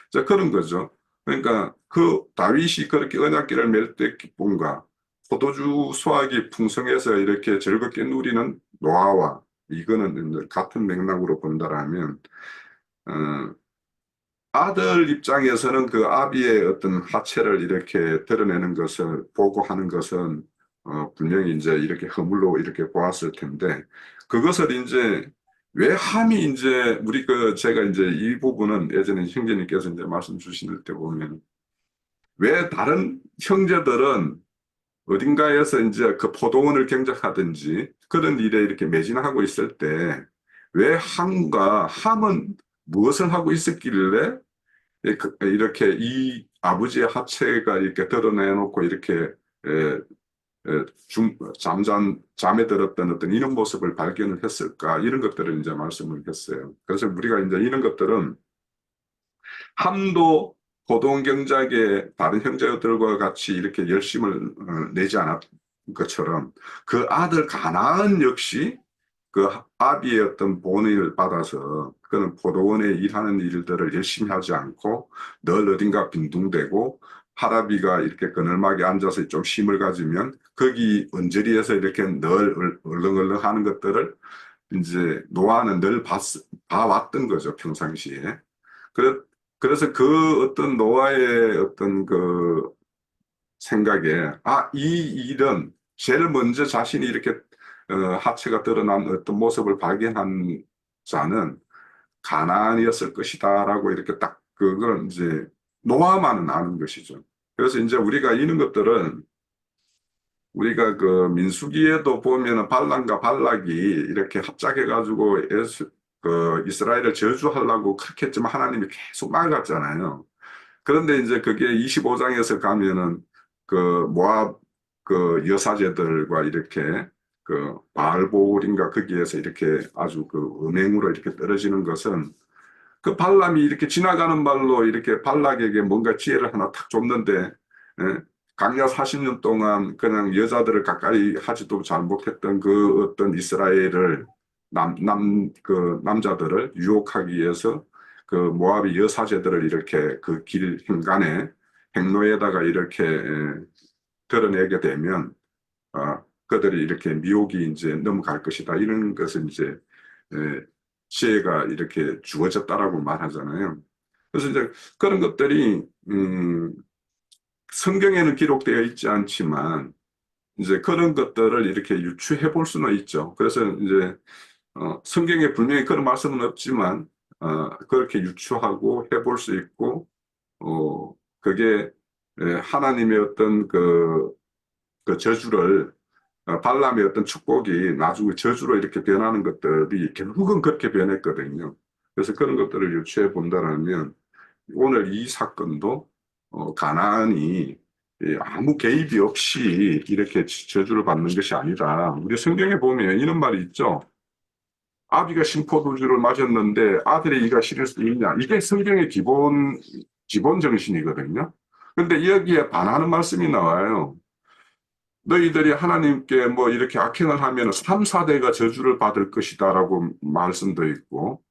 자 그런 거죠. 그러니까 그 다윗이 그렇게 언약궤를 맬 때 기쁨과 포도주 수확이 풍성해서 이렇게 즐겁게 누리는 노아와 이거는 같은 맥락으로 본다라면 아들 입장에서는 그 아비의 어떤 하체를 이렇게 드러내는 것을 보고 하는 것은 분명히 이제 이렇게 허물로 이렇게 보았을 텐데 그것을 이제 왜 함이 이제 우리 제가 이제 이 부분은 예전에 형제님께서 이제 말씀 주실 때 보면 왜 다른 형제들은 어딘가에서 이제 그 포도원을 경작하든지 그런 일에 이렇게 매진하고 있을 때 왜 함은 무엇을 하고 있었길래 이렇게 이 아버지의 하체가 이렇게 드러내놓고 이렇게 잠에 들었던 어떤 이런 모습을 발견을 했을까 이런 것들을 이제 말씀을 했어요. 그래서 우리가 이제 이런 것들은 함도 고동 경작의 다른 형제들과 같이 이렇게 열심을 내지 않았던 것처럼 그 아들 가나안 역시 그 아비의 어떤 본을 받아서 그는 포도원에 일하는 일들을 열심히 하지 않고 늘 어딘가 빈둥대고 하라비가 이렇게 그늘막에 앉아서 좀 힘을 가지면 거기 언저리에서 이렇게 늘 얼렁얼렁 하는 것들을 이제 노아는 늘 봐왔던 거죠, 평상시에. 그래, 그래서 그 어떤 노아의 어떤 그 생각에, 이 일은 제일 먼저 자신이 이렇게 하체가 드러난 어떤 모습을 발견한 자는 가나안이었을 것이다라고 이렇게 딱 그걸 이제 노아만은 아는 것이죠. 그래서 이제 우리가 이런 것들은 우리가 그 민수기에도 보면은 발람과 발락이 이렇게 합작해가지고 그 이스라엘을 저주하려고 그렇게 했지만 하나님이 계속 막았잖아요. 그런데 이제 그게 25장에서 가면은 그 모압 그 여사제들과 이렇게 그 바알보울인가 거기에서 이렇게 아주 그 음행으로 이렇게 떨어지는 것은 그 발람이 이렇게 지나가는 말로 이렇게 발락에게 뭔가 지혜를 하나 탁 줬는데, 예? 강야 40년 동안 그냥 여자들을 가까이 하지도 잘 못했던 그 어떤 이스라엘을 그 남자들을 유혹하기 위해서 그 모압의 여사제들을 이렇게 그 길 행간에 행로에다가 이렇게 드러내게 되면 그들이 이렇게 미혹이 이제 넘어갈 것이다. 이런 것은 이제 지혜가 이렇게 주어졌다라고 말하잖아요. 그래서 이제 그런 것들이 성경에는 기록되어 있지 않지만 이제 그런 것들을 이렇게 유추해 볼 수는 있죠. 그래서 이제 성경에 분명히 그런 말씀은 없지만 그렇게 유추하고 해볼 수 있고 그게 하나님의 어떤 그 저주를 발람의 어떤 축복이 나중에 저주로 이렇게 변하는 것들이 결국은 그렇게 변했거든요. 그래서 그런 것들을 유추해 본다면 오늘 이 사건도 가나안이 아무 개입이 없이 이렇게 저주를 받는 것이 아니라 우리 성경에 보면 이런 말이 있죠. 아비가 신포도주를 맞았는데 아들의 이가 실을 수 있냐. 이게 성경의 기본 정신이거든요. 근데 여기에 반하는 말씀이 나와요. 너희들이 하나님께 뭐 이렇게 악행을 하면 3, 4대가 저주를 받을 것이다라고 말씀도 있고,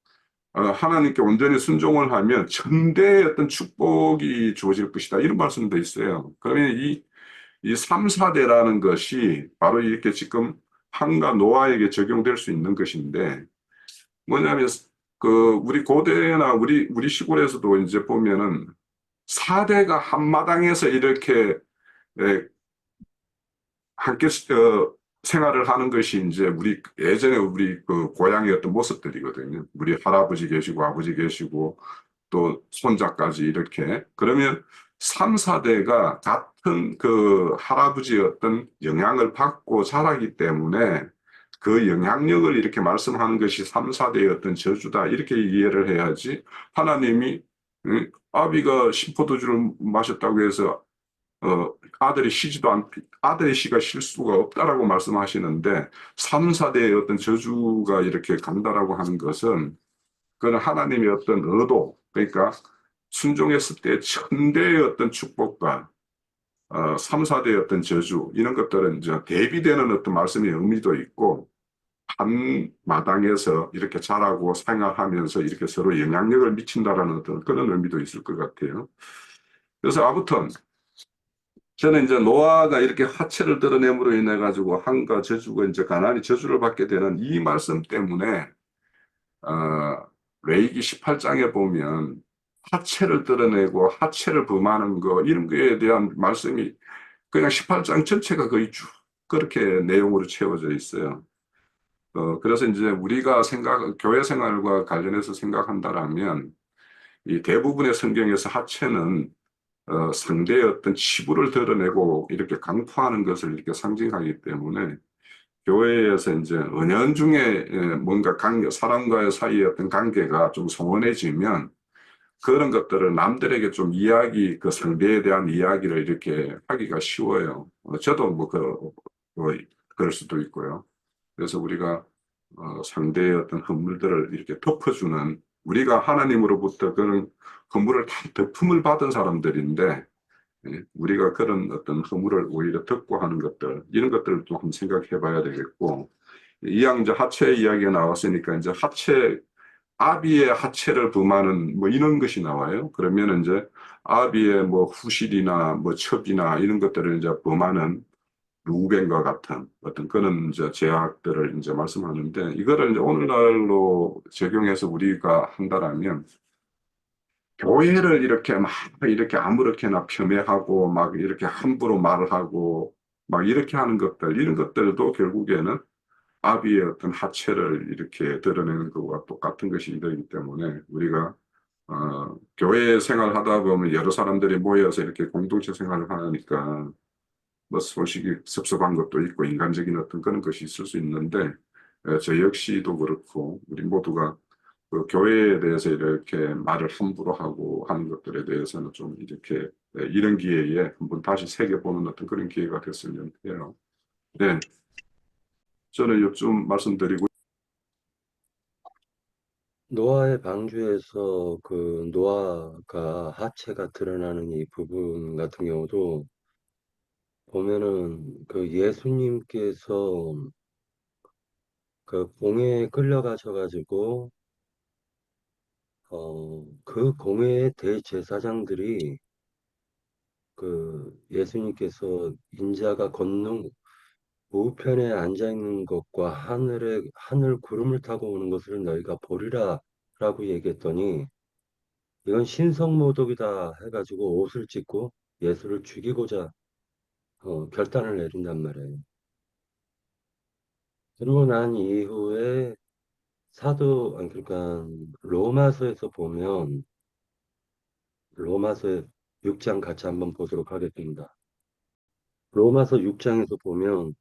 하나님께 온전히 순종을 하면 천대의 어떤 축복이 주어질 것이다. 이런 말씀도 있어요. 그러면 이 3, 4대라는 것이 바로 이렇게 지금 함과 노아에게 적용될 수 있는 것인데, 뭐냐면, 우리 고대나 우리 시골에서도 이제 보면은 4대가 한마당에서 이렇게 함께 생활을 하는 것이 이제 예전에 우리 그 고향의 어떤 모습들이거든요. 우리 할아버지 계시고 아버지 계시고 또 손자까지 이렇게. 그러면 3, 4대가 같은 그 할아버지의 어떤 영향을 받고 자라기 때문에 그 영향력을 이렇게 말씀하는 것이 3, 4대의 어떤 저주다. 이렇게 이해를 해야지 하나님이 아비가 신포도주를 마셨다고 해서 아들의 씨가 쉴 수가 없다라고 말씀하시는데 3, 4대의 어떤 저주가 이렇게 간다라고 하는 것은 그건 하나님의 어떤 의도, 그러니까 순종했을 때 천대의 어떤 축복과 3, 4대의 어떤 저주 이런 것들은 이제 대비되는 어떤 말씀의 의미도 있고 한 마당에서 이렇게 자라고 생활하면서 이렇게 서로 영향력을 미친다라는 어떤 그런 의미도 있을 것 같아요. 그래서 아무튼 저는 이제 노아가 이렇게 하체를 드러냄으로 인해 가지고 함과 저주가 이제 가나안이 저주를 받게 되는 이 말씀 때문에 레위기 18장에 보면 하체를 드러내고 하체를 범하는 거 이런 거에 대한 말씀이 그냥 18장 전체가 거의 쭉 그렇게 내용으로 채워져 있어요. 그래서 이제 우리가 교회 생활과 관련해서 생각한다라면 이 대부분의 성경에서 하체는 상대의 어떤 치부를 드러내고 이렇게 강포하는 것을 이렇게 상징하기 때문에 교회에서 이제 은연중에 뭔가 사람과의 사이의 어떤 관계가 좀 소원해지면 그런 것들을 남들에게 좀 그 상대에 대한 이야기를 이렇게 하기가 쉬워요. 저도 그럴 수도 있고요. 그래서 우리가 상대의 어떤 허물들을 이렇게 덮어주는 우리가 하나님으로부터 그런 허물을 다 덮음을 받은 사람들인데 우리가 그런 어떤 허물을 오히려 덮고 하는 것들 이런 것들을 또 한번 생각해 봐야 되겠고 이왕 이제 하체 이야기가 나왔으니까 이제 아비의 하체를 범하는 뭐 이런 것이 나와요. 그러면 이제 아비의 뭐 후실이나 뭐 첩이나 이런 것들을 이제 범하는 루벤과 같은 어떤 그런 이제 죄악들을 이제 말씀하는데 이거를 이제 오늘날로 적용해서 우리가 한다라면 교회를 이렇게 막 이렇게 아무렇게나 폄훼하고 막 이렇게 함부로 말을 하고 막 이렇게 하는 것들 이런 것들도 결국에는 아비의 어떤 하체를 이렇게 드러내는 것과 똑같은 것이 되기 때문에 우리가 교회 생활하다 보면 여러 사람들이 모여서 이렇게 공동체 생활을 하니까 뭐 솔직히 섭섭한 것도 있고 인간적인 어떤 그런 것이 있을 수 있는데 저 역시도 그렇고 우리 모두가 그 교회에 대해서 이렇게 말을 함부로 하고 하는 것들에 대해서는 좀 이렇게 이런 기회에 한번 다시 새겨보는 어떤 그런 기회가 됐으면 해요. 네, 저는 요즘 말씀드리고 노아의 방주에서 그 노아가 하체가 드러나는 이 부분 같은 경우도 보면은 그 예수님께서 그 공회에 끌려가셔가지고 그 공회의 대제사장들이 그 예수님께서 인자가 걷는 우편에 앉아 있는 것과 하늘 구름을 타고 오는 것을 너희가 보리라라고 얘기했더니 이건 신성모독이다 해가지고 옷을 찢고 예수를 죽이고자 결단을 내린단 말이에요. 그리고 난 이후에 아니, 그러니까 로마서에서 보면 로마서 6장 같이 한번 보도록 하겠습니다. 로마서 6장에서 보면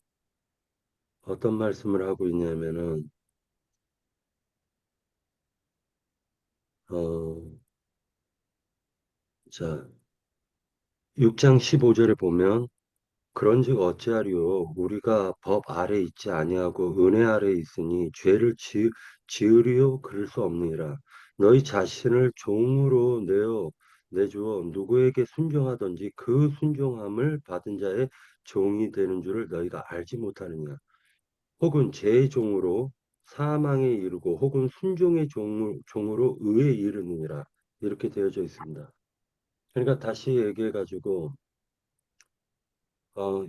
어떤 말씀을 하고 있냐면은 어, 자, 6장 15절에 보면 그런즉 어찌하리요 우리가 법 아래 있지 아니하고 은혜 아래 있으니 죄를 지으리요 그럴 수 없느니라. 너희 자신을 종으로 내주어 누구에게 순종하든지 그 순종함을 받은 자의 종이 되는 줄을 너희가 알지 못하느냐. 혹은 죄의 종으로 사망에 이르고 혹은 순종의 종으로 의에 이르느니라. 이렇게 되어져 있습니다. 그러니까 다시 얘기해가지고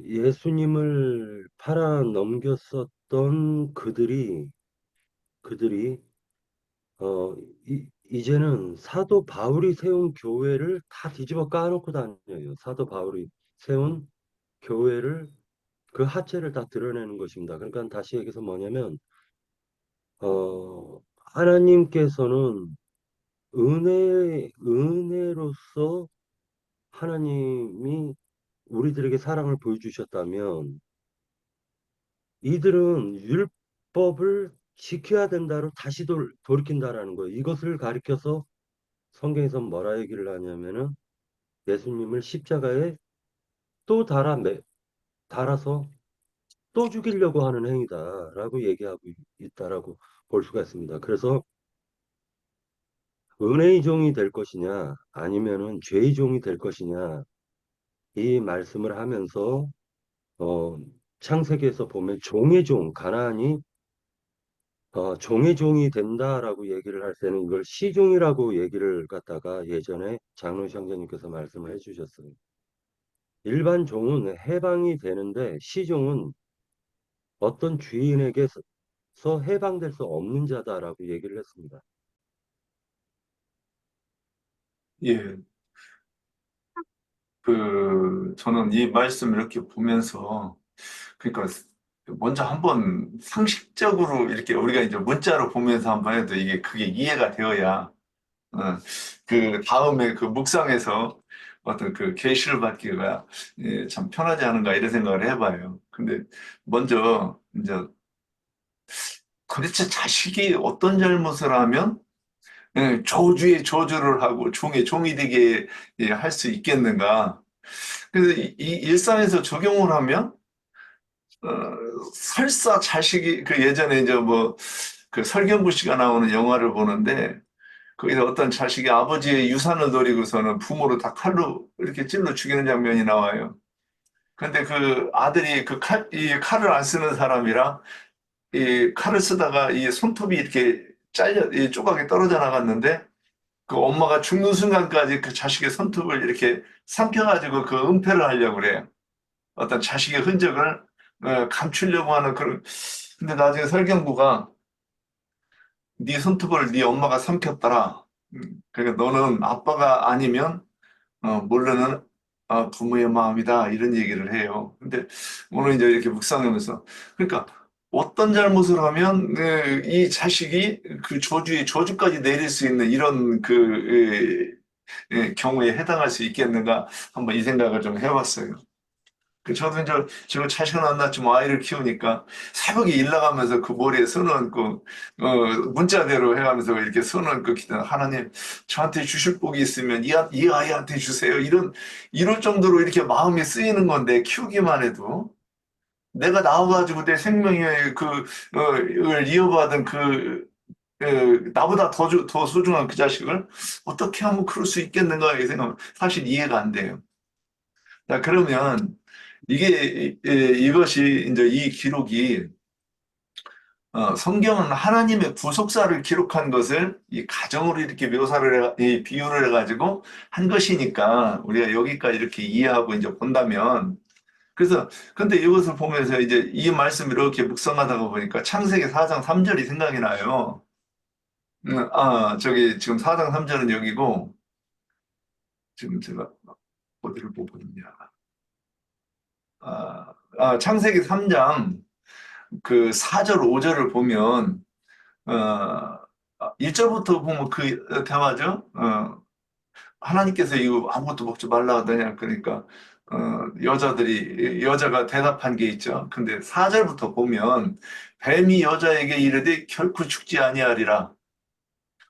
예수님을 팔아 넘겼었던 그들이 이제는 사도 바울이 세운 교회를 다 뒤집어 까놓고 다녀요. 사도 바울이 세운 교회를 그 하체를 다 드러내는 것입니다. 그러니까 다시 얘기해서 뭐냐면 하나님께서는 은혜로서 하나님이 우리들에게 사랑을 보여주셨다면 이들은 율법을 지켜야 된다로 다시 돌이킨다라는 거예요. 이것을 가리켜서 성경에서 뭐라 얘기를 하냐면은 예수님을 십자가에 또 달아서 또 죽이려고 하는 행위다라고 얘기하고 있다라고 볼 수가 있습니다. 그래서 은혜의 종이 될 것이냐 아니면은 죄의 종이 될 것이냐 이 말씀을 하면서 어, 창세기에서 보면 종의 종 가나안이 종의 종이 된다라고 얘기를 할 때는 이걸 시종이라고 얘기를 갖다가 예전에 장로시 형제님께서 말씀을 해주셨어요. 일반 종은 해방이 되는데 시종은 어떤 주인에게서 해방될 수 없는 자다라고 얘기를 했습니다. 예, 저는 이 말씀 이렇게 보면서, 그러니까, 먼저 한번 상식적으로 이렇게 우리가 이제 문자로 보면서 한번 해도 이게 그게 이해가 되어야, 어, 그 다음에 그 묵상에서 어떤 그 계시를 받기가 참 편하지 않은가 이런 생각을 해봐요. 근데 먼저, 이제 도대체 자식이 어떤 잘못을 하면 저주에 저주를 하고 종의 종이 되게 할 수 있겠는가? 그래서 이 일상에서 적용을 하면 어, 설사 자식이 그 예전에 이제 뭐 그 설경구 씨가 나오는 영화를 보는데 거기서 어떤 자식이 아버지의 유산을 노리고서는 부모를 다 칼로 이렇게 찔러 죽이는 장면이 나와요. 근데 그 아들이 이 칼을 안 쓰는 사람이라 이 칼을 쓰다가 이 손톱이 이렇게 이 조각이 떨어져 나갔는데 그 엄마가 죽는 순간까지 그 자식의 손톱을 이렇게 삼켜가지고 그 은폐를 하려고 그래요. 어떤 자식의 흔적을 감추려고 하는 그런. 근데 나중에 설경구가 네 손톱을 네 엄마가 삼켰더라. 그러니까 너는 아빠가 아니면 모르는 부모의 마음이다. 이런 얘기를 해요. 근데 오늘 이제 이렇게 묵상하면서 그러니까 어떤 잘못을 하면 이 자식이 그 저주까지 내릴 수 있는 이런 경우에 해당할 수 있겠는가 한번 이 생각을 좀 해봤어요. 저도 이제 지금 자식은 안 낳지만 아이를 키우니까 새벽에 일 나가면서 그 머리에 손 얹고 문자대로 해가면서 이렇게 손 얹고 기도 하나님 저한테 주실 복이 있으면 이 아이한테 주세요. 이럴 정도로 이렇게 마음이 쓰이는 건데 키우기만 해도 내가 나와가지고 내 생명의 을 이어받은 나보다 더 소중한 그 자식을 어떻게 하면 그럴 수 있겠는가 이 생각 사실 이해가 안 돼요. 자, 그러면 이것이 이제 이 기록이 성경은 하나님의 구속사를 기록한 것을 이 가정으로 이렇게 이 비유를 해가지고 한 것이니까 우리가 여기까지 이렇게 이해하고 이제 본다면 그래서 근데 이것을 보면서 이제 이 말씀 이렇게 묵상하다가 보니까 창세기 4장 3절이 생각이 나요. 저기 지금 4장 3절은 여기고 지금 제가 어디를 보고 있냐. 창세기 3장 그 4절, 5절을 보면, 1절부터 보면 그 대화죠. 하나님께서 이거 아무것도 먹지 말라 하더냐. 그러니까, 여자가 대답한 게 있죠. 근데 4절부터 보면, 뱀이 여자에게 이르되 결코 죽지 아니하리라.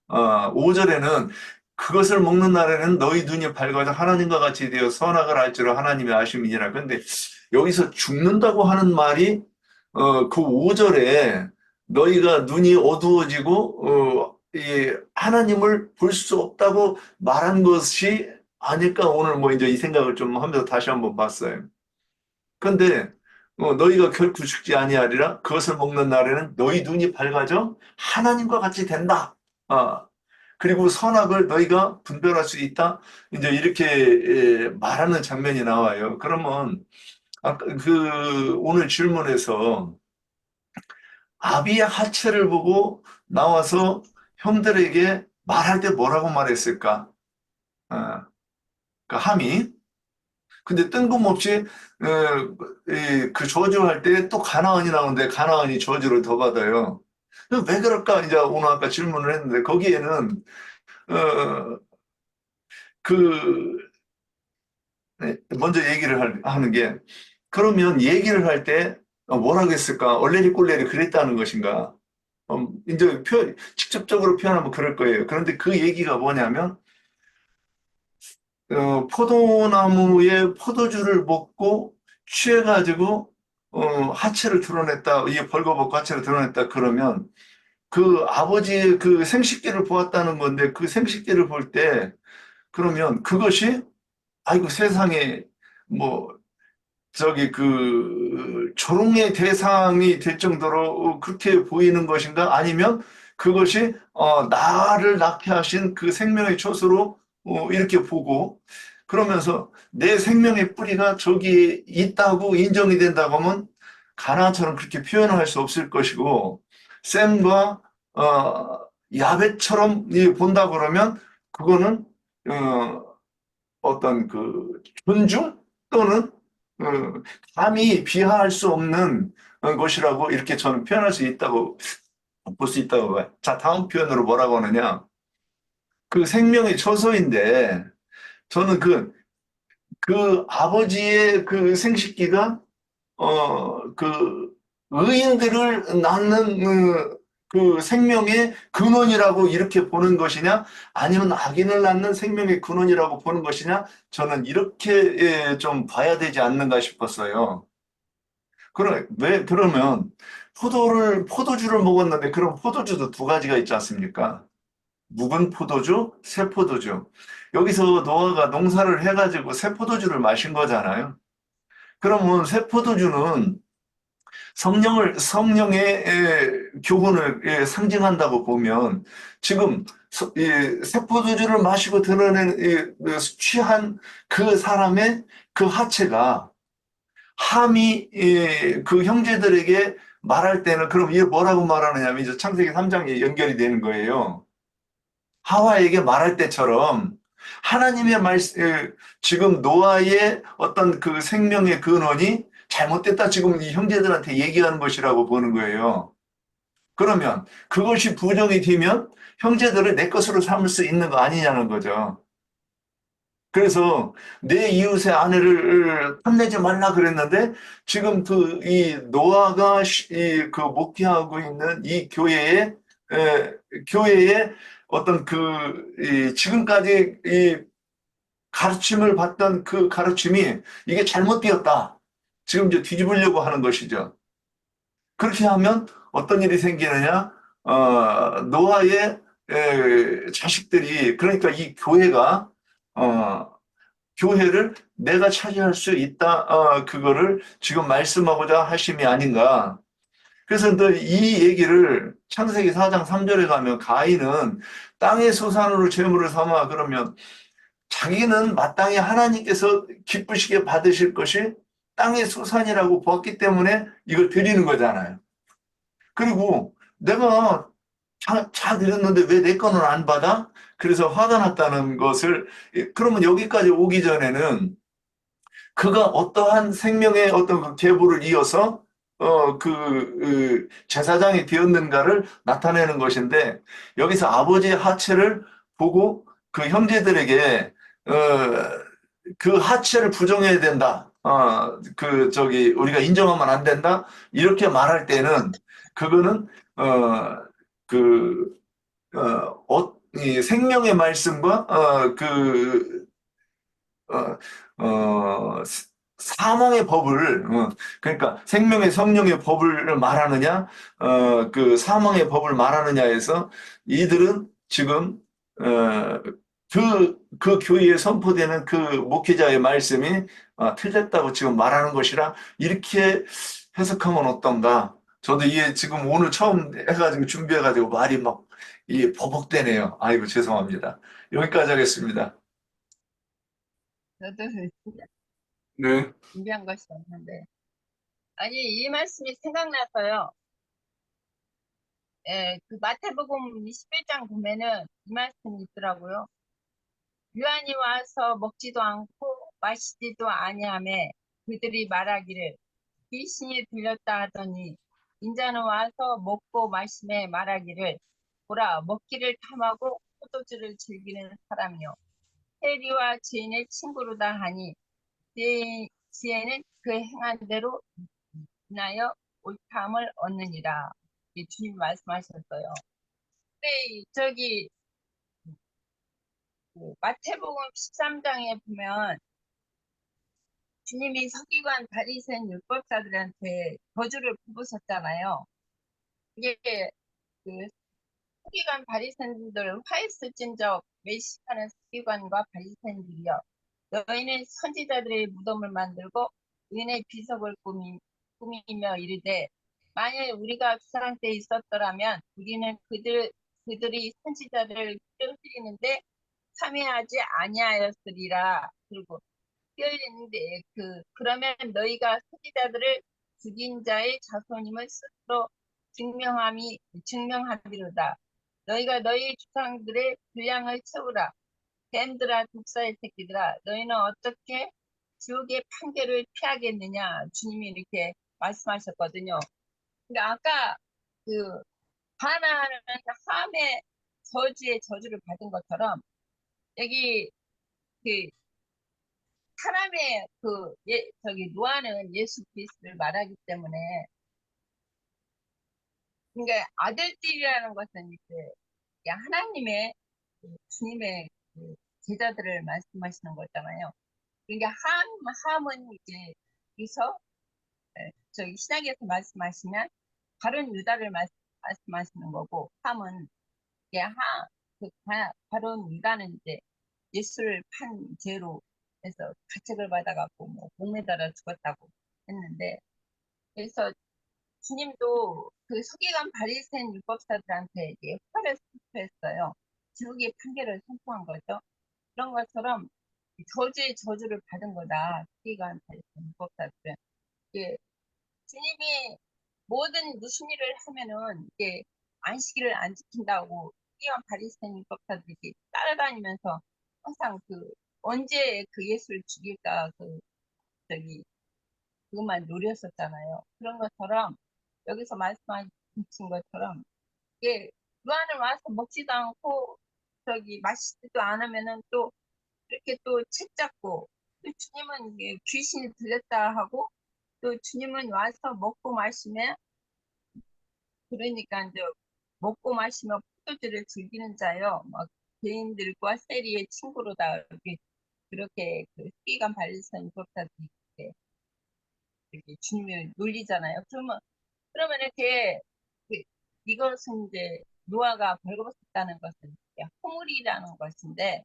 5절에는 그것을 먹는 날에는 너희 눈이 밝아져 하나님과 같이 되어 선악을 알 줄을 하나님이 아심이니라. 근데 여기서 죽는다고 하는 말이 그 5절에 너희가 눈이 어두워지고 하나님을 볼 수 없다고 말한 것이 아닐까 오늘 뭐 이제 이 생각을 좀 하면서 다시 한번 봤어요. 근데 너희가 결코 죽지 아니하리라. 그것을 먹는 날에는 너희 눈이 밝아져 하나님과 같이 된다. 그리고 선악을 너희가 분별할 수 있다. 이제 이렇게 말하는 장면이 나와요. 그러면 아까 오늘 질문에서 아비의 하체를 보고 나와서 형들에게 말할 때 뭐라고 말했을까? 그 함이. 근데 뜬금없이 그 저주할 때 또 가나안이 나오는데 가나안이 저주를 더 받아요. 왜 그럴까? 이제 오늘 아까 질문을 했는데 거기에는 먼저 얘기를 하는 게 그러면 얘기를 할 때 뭐라고 했을까? 얼레리 꼴레리 그랬다는 것인가? 이제 직접적으로 표현하면 그럴 거예요. 그런데 그 얘기가 뭐냐면 포도나무의 포도주를 먹고 취해가지고 하체를 드러냈다. 이 벌거벗고 하체를 드러냈다. 그러면 그 아버지의 그 생식기를 보았다는 건데 그 생식기를 볼 때 그러면 그것이 아이고 세상에 뭐 저기 조롱의 대상이 될 정도로 그렇게 보이는 것인가? 아니면 그것이 나를 낳게 하신 그 생명의 초소로 이렇게 보고 그러면서 내 생명의 뿌리가 저기에 있다고 인정이 된다고 하면 가나안처럼 그렇게 표현할 수 없을 것이고 셈과 야벳처럼 본다 그러면 그거는 어떤 존중 또는 감히 비하할 수 없는 것이라고 이렇게 저는 표현할 수 있다고 볼 수 있다고 봐요. 자, 다음 표현으로 뭐라고 하느냐? 그 생명의 초소인데 저는 아버지의 그 생식기가 의인들을 낳는 그 생명의 근원이라고 이렇게 보는 것이냐 아니면 악인을 낳는 생명의 근원이라고 보는 것이냐 저는 이렇게 좀 봐야 되지 않는가 싶었어요. 그러면 포도주를 먹었는데 그럼 포도주도 두 가지가 있지 않습니까? 묵은 포도주, 새 포도주. 여기서 노아가 농사를 해가지고 새 포도주를 마신 거잖아요. 그러면 새 포도주는 성령의 교훈을 상징한다고 보면 지금 세포도주를 마시고 드러낸 취한 그 사람의 그 하체가 함이 그 형제들에게 말할 때는 그럼 이게 뭐라고 말하느냐면 이제 창세기 3장에 연결이 되는 거예요. 하와에게 말할 때처럼 하나님의 말씀, 지금 노아의 어떤 그 생명의 근원이 잘못됐다 지금 이 형제들한테 얘기하는 것이라고 보는 거예요. 그러면 그것이 부정이 되면 형제들을 내 것으로 삼을 수 있는 거 아니냐는 거죠. 그래서 내 이웃의 아내를 탐내지 말라 그랬는데 지금 그 이 노아가 그 목회하고 있는 이 교회의 어떤 지금까지 이 가르침을 받던 그 가르침이 이게 잘못되었다. 지금 이제 뒤집으려고 하는 것이죠. 그렇게 하면 어떤 일이 생기느냐? 노아의 자식들이 그러니까 이 교회가 교회를 내가 차지할 수 있다. 그거를 지금 말씀하고자 하심이 아닌가. 그래서 이 얘기를 창세기 4장 3절에 가면 가인은 땅의 소산으로 제물을 삼아 그러면 자기는 마땅히 하나님께서 기쁘시게 받으실 것이 땅의 소산이라고 보았기 때문에 이걸 드리는 거잖아요. 그리고 내가 다 드렸는데 왜 내 거는 안 받아? 그래서 화가 났다는 것을, 그러면 여기까지 오기 전에는 그가 어떠한 생명의 어떤 그 계보를 이어서 제사장이 되었는가를 나타내는 것인데 여기서 아버지의 하체를 보고 그 형제들에게 그 하체를 부정해야 된다. 우리가 인정하면 안 된다. 이렇게 말할 때는 그거는 그 이 생명의 말씀과 사망의 법을, 그러니까 생명의 성령의 법을 말하느냐, 그 사망의 법을 말하느냐 해서 이들은 지금, 그 교회에 선포되는 그 목회자의 말씀이 틀렸다고 지금 말하는 것이라 이렇게 해석하면 어떤가. 저도 이게 지금 오늘 처음 해가지고 준비해가지고 말이 막 버벅대네요. 아이고, 죄송합니다. 여기까지 하겠습니다. 저도 진짜 네. 준비한 것이 없는데. 아니, 이 말씀이 생각나서요. 그 마태복음 21장 보면은 이 말씀이 있더라고요. 유한이 와서 먹지도 않고 마시지도 아니하매 그들이 말하기를 귀신이 들렸다 하더니 인자는 와서 먹고 마시매 말하기를 보라 먹기를 탐하고 포도주를 즐기는 사람이요 세리와 죄인의 친구로다 하니 지혜는 그 행한 대로 인하여 옳다함을 얻느니라. 주님 말씀하셨어요. 근데 저기 마태복음 13장에 보면 주님이 서기관 바리새인 율법사들한테 저주를 부으셨잖아요. 이게 그 서기관 바리새인들 화했을진적 외식하는 서기관과 바리새인들이여 너희는 선지자들의 무덤을 만들고 의인의 비석을 꾸미며 이르되 만일 우리가 주상 때 있었더라면 우리는 그들이 선지자들을 뼈흘리는데 참여하지 아니하였으리라. 그리고 뼈흘리는데 그러면 너희가 선지자들을 죽인 자의 자손임을 스스로 증명하리로다. 너희가 너희 주상들의 분량을 채우라. 뱀들아 독사의 새끼들아 너희는 어떻게 지옥의 판결을 피하겠느냐 주님이 이렇게 말씀하셨거든요. 근데 아까 그 하나는 함의 저주의 저주를 받은 것처럼 여기 그 사람의 저기 노아는 예수 그리스도를 말하기 때문에 그러니까 아들들이라는 것은 이제 하나님의 주님의 제자들을 말씀하시는 거잖아요. 그러니까 함은 이제 여기서 저기 신약에서 말씀하시면 바른 유다를 말씀하시는 거고 함은 이게 바른 유다는 이제 예수를 판 죄로 해서 가책을 받아갖고 뭐 목매달아 죽었다고 했는데 그래서 주님도 그 서기관 바리새인 율법사들한테 이제 화를 선포했어요. 지옥의 판결을 선포한 거죠. 그런 것처럼 저주의 저주를 받은 거다. 서기관 바리새인 율법사들은. 이게 주님이 모든 무슨 일을 하면은 이게 안식일을 안 지킨다고 서기관 바리새인 율법사들이 따라다니면서 항상 그 언제 그 예수를 죽일까 그 저기 그것만 노렸었잖아요. 그런 것처럼 여기서 말씀하신 것처럼 이게 유한을 와서 먹지도 않고 저기 마시지도 않으면은 또 이렇게 또 책 잡고 또 주님은 이게 귀신이 들렸다 하고 또 주님은 와서 먹고 마시면 그러니까 이제 먹고 마시며 포도주를 즐기는 자요. 막 죄인들과 세리의 친구로다 이렇게 그렇게 그 서기관 바리새인 율법사들이 이렇게 주님을 놀리잖아요. 그러면 이렇게 그 이것은 이제 노아가 벌거벗었다는 것은 이제 허물이라는 것인데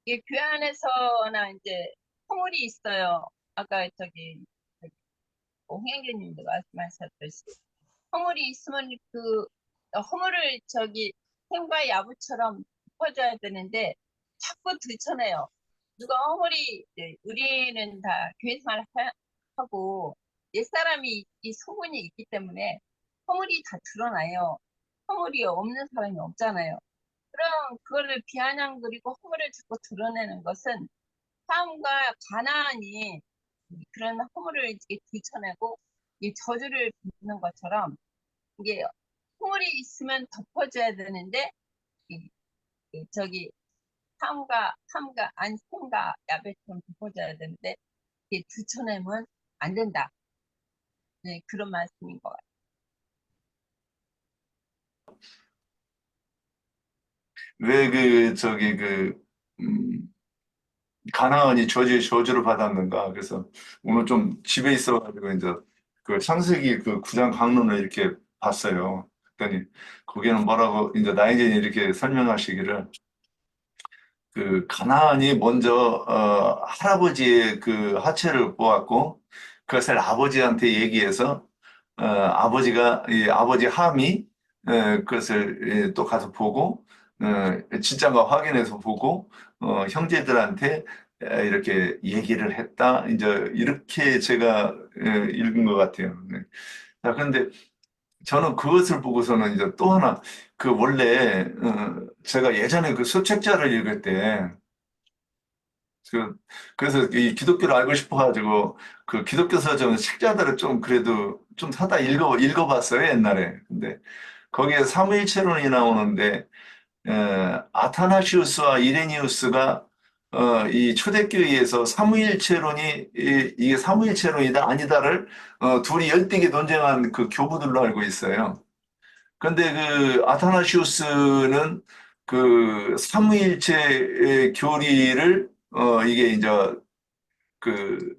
이게 교회 안에서나 이제 허물이 있어요. 아까 저기 홍영규님도 말씀하셨듯이 허물이 있으면 그 허물을 저기 샘과 야부처럼 덮어줘야 되는데 자꾸 들춰내요. 누가 허물이 이제 우리는 다 교회 생활 하고 옛사람이 이 소문이 있기 때문에 허물이 다 드러나요. 허물이 없는 사람이 없잖아요. 그럼 그거를 비아냥거리고 허물을 자꾸 드러내는 것은 사람과 가나안이 그런 허물을 이렇게 들춰내고 이 저주를 빚는 것처럼 이게 허물이 있으면 덮어줘야 되는데 저기 삼가 아니 샘과 야베처럼 덮어줘야 되는데 이게 들춰내면 안 된다. 네, 그런 말씀인 것 같아요. 왜 가나안이 저주를 받았는가. 그래서 오늘 좀 집에 있어가지고 이제 그 창세기 그 9장 강론을 이렇게 봤어요. 그랬더니 거기는 뭐라고 이제 나인젠이 이렇게 설명하시기를 그 가나안이 먼저 할아버지의 그 하체를 보았고 그것을 아버지한테 얘기해서 아버지가 이 아버지 함이 그것을 또 가서 보고 진짜가 확인해서 보고 형제들한테 이렇게 얘기를 했다. 이제 이렇게 제가 읽은 것 같아요. 네. 자, 그런데 저는 그것을 보고서는 이제 또 하나 그 원래 제가 예전에 그 수책자를 읽을 때 그, 그래서 이 기독교를 알고 싶어가지고 그 기독교 서적 책자들을 좀 그래도 좀 사다 읽어봤어요, 옛날에. 근데 거기에 삼위일체론이 나오는데, 아타나시우스와 이레니우스가 이 초대교회에서 삼위일체론이 이게 삼위일체론이다 아니다를 둘이 열되게 논쟁한 그 교부들로 알고 있어요. 근데 그 아타나시우스는 그 삼위일체 교리를 이게 이제 그,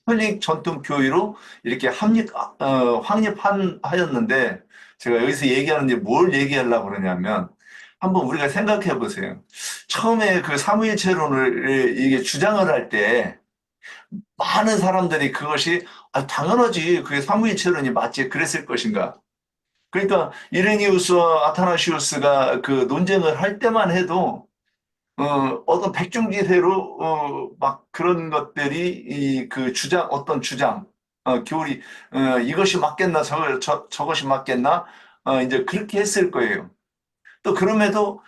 카톨릭 전통 교회로 이렇게 확립하였는데 제가 여기서 얘기하는 게 뭘 얘기하려고 그러냐면 한번 우리가 생각해 보세요. 처음에 그 삼위일체론을 이게 주장을 할 때 많은 사람들이 그것이 당연하지 그게 삼위일체론이 맞지 그랬을 것인가. 그러니까 이레니우스와 아타나시우스가 그 논쟁을 할 때만 해도 어떤 백중지대로 막 그런 것들이 이 그 주장 어떤 주장 교리 이것이 맞겠나 저것이 맞겠나 이제 그렇게 했을 거예요. 또 그럼에도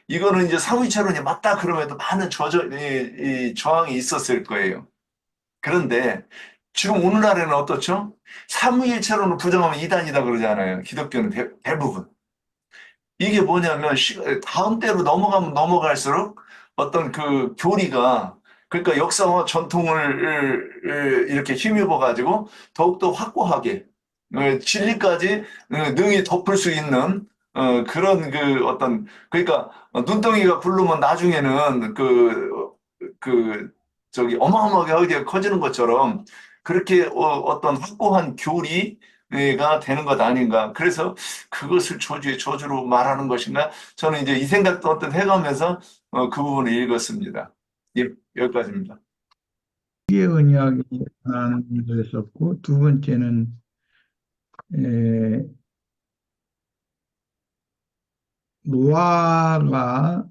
이거는 이제 삼위체론이 맞다 그럼에도 많은 저항이 있었을 거예요. 그런데 지금 오늘날에는 어떻죠? 삼위일체론을 부정하면 이단이다 그러잖아요. 기독교는 대부분. 이게 뭐냐면 다음 때로 넘어가면 넘어갈수록 어떤 그 교리가 그러니까 역사와 전통을 이렇게 힘입어 가지고 더욱더 확고하게 진리까지 능히 덮을 수 있는 그런 그 어떤 그러니까 눈덩이가 굴르면 나중에는 그 저기 어마어마하게 하게 커지는 것처럼 그렇게 어떤 확고한 교리가 되는 것 아닌가. 그래서 그것을 저주로 말하는 것인가? 저는 이제 이 생각도 어떤 해가면서 그 부분을 읽었습니다. 예, 여기까지입니다. 무지개 언약이 하나는 있었고, 두 번째는 에, 노아가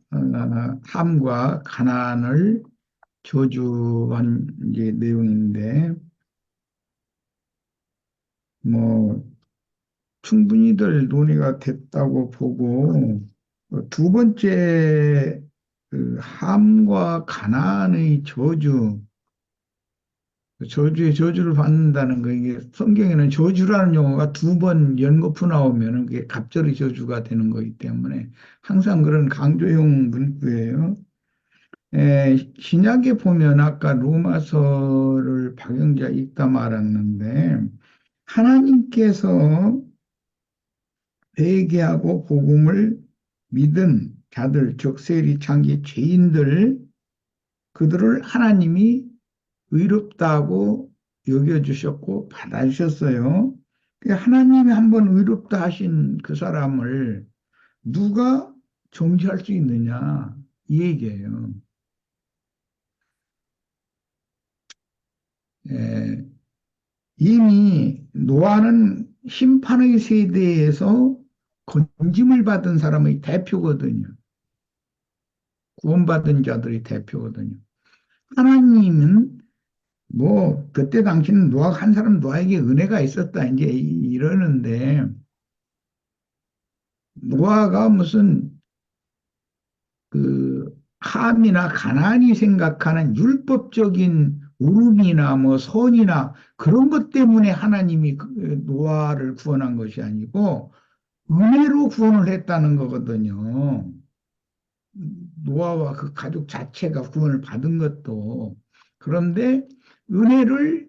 함과 가나안을 저주한 이제 내용인데, 뭐 충분히들 논의가 됐다고 보고, 두 번째 그 함과 가나안의 저주의 저주를 받는다는 거, 이게 성경에는 저주라는 용어가 두 번 연거푸 나오면은 그게 갑절의 저주가 되는 거기 때문에 항상 그런 강조용 문구예요. 신약에 보면 아까 로마서를 박영자 읽다 말았는데, 하나님께서 회개하고 복음을 믿은 자들, 즉 세리 창기 죄인들, 그들을 하나님이 의롭다고 여겨주셨고 받아주셨어요. 하나님이 한번 의롭다 하신 그 사람을 누가 정죄할 수 있느냐, 이 얘기예요. 예, 이미 노아는 심판의 세대에서 건짐을 받은 사람의 대표거든요. 구원받은 자들의 대표거든요. 하나님은 뭐 그때 당시는 노아가 한 사람 노아에게 은혜가 있었다 이제 이러는데, 노아가 무슨 그 함이나 가나안이 생각하는 율법적인 우름이나 뭐 선이나 그런 것 때문에 하나님이 노아를 구원한 것이 아니고 은혜로 구원을 했다는 거거든요. 노아와 그 가족 자체가 구원을 받은 것도. 그런데 은혜를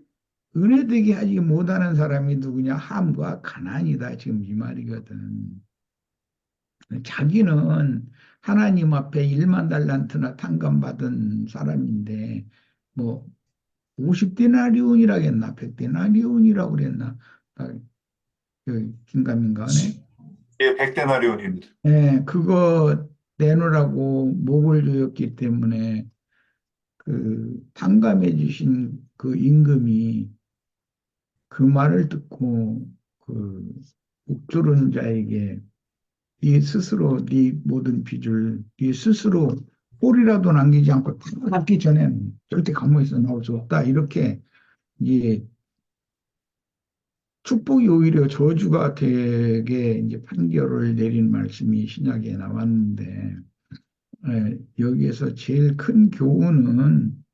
은혜되게 하지 못하는 사람이 누구냐? 함과 가나안이다. 지금 이 말이거든. 자기는 하나님 앞에 1만 달란트나 탕감받은 사람인데, 뭐 50데나리온이라겠나 100데나리온이라고 그랬나, 긴가민가하네. 예, 백데나리온입니다. 예, 그거 내놓으라고 목을 조였기 때문에 그 탕감해 주신 그 임금이 그 말을 듣고 그 옥졸은 자에게 네 스스로 네 모든 빚을 네 스스로 꼴이라도 남기지 않고 다 갚기 전에는 절대 감옥에서 나올 수 없다. 이렇게 이제 축복이 오히려 저주가 되게 이제 판결을 내린 말씀이 신약에 나왔는데, 여기에서 제일 큰 교훈은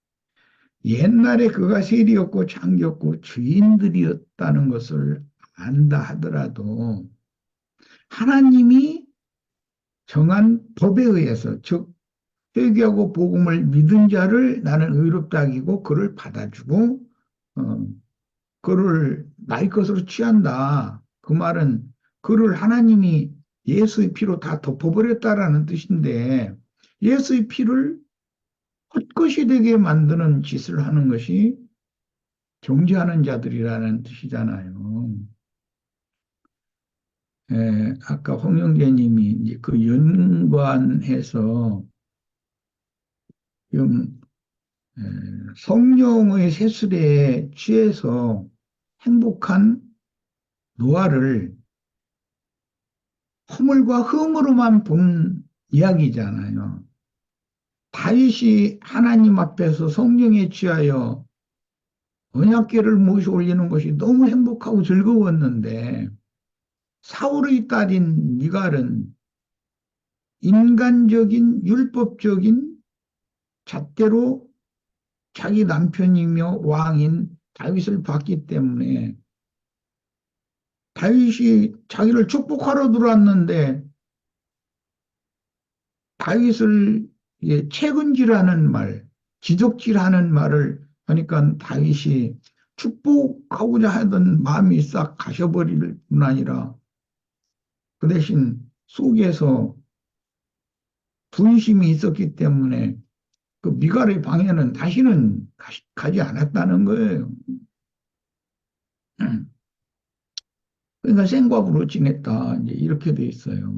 옛날에 그가 세리였고 창기였고 죄인들이었다는 것을 안다 하더라도 하나님이 정한 법에 의해서, 즉 회개하고 복음을 믿은 자를 나는 의롭다 하기고 그를 받아주고 그를 나의 것으로 취한다. 그 말은 그를 하나님이 예수의 피로 다 덮어버렸다라는 뜻인데, 예수의 피를 헛것이 되게 만드는 짓을 하는 것이 정죄하는 자들이라는 뜻이잖아요. 아까 홍영재님이 이제 그 연관해서 좀 성령의 세술에 취해서 행복한 노아를 허물과 흠으로만 본 이야기잖아요. 다윗이 하나님 앞에서 성령에 취하여 언약궤를 모셔 올리는 것이 너무 행복하고 즐거웠는데, 사울의 딸인 미갈은 인간적인 율법적인 잣대로 자기 남편이며 왕인 다윗을 봤기 때문에 다윗이 자기를 축복하러 들어왔는데 다윗을 채근질하는 말, 지적질하는 말을 하니까 다윗이 축복하고자 하던 마음이 싹 가셔버릴 뿐 아니라 그 대신 속에서 분심이 있었기 때문에 그 미갈의 방에는 다시는 가지 않았다는 거예요. 그러니까 생과부로 지냈다. 이제 이렇게 돼 있어요.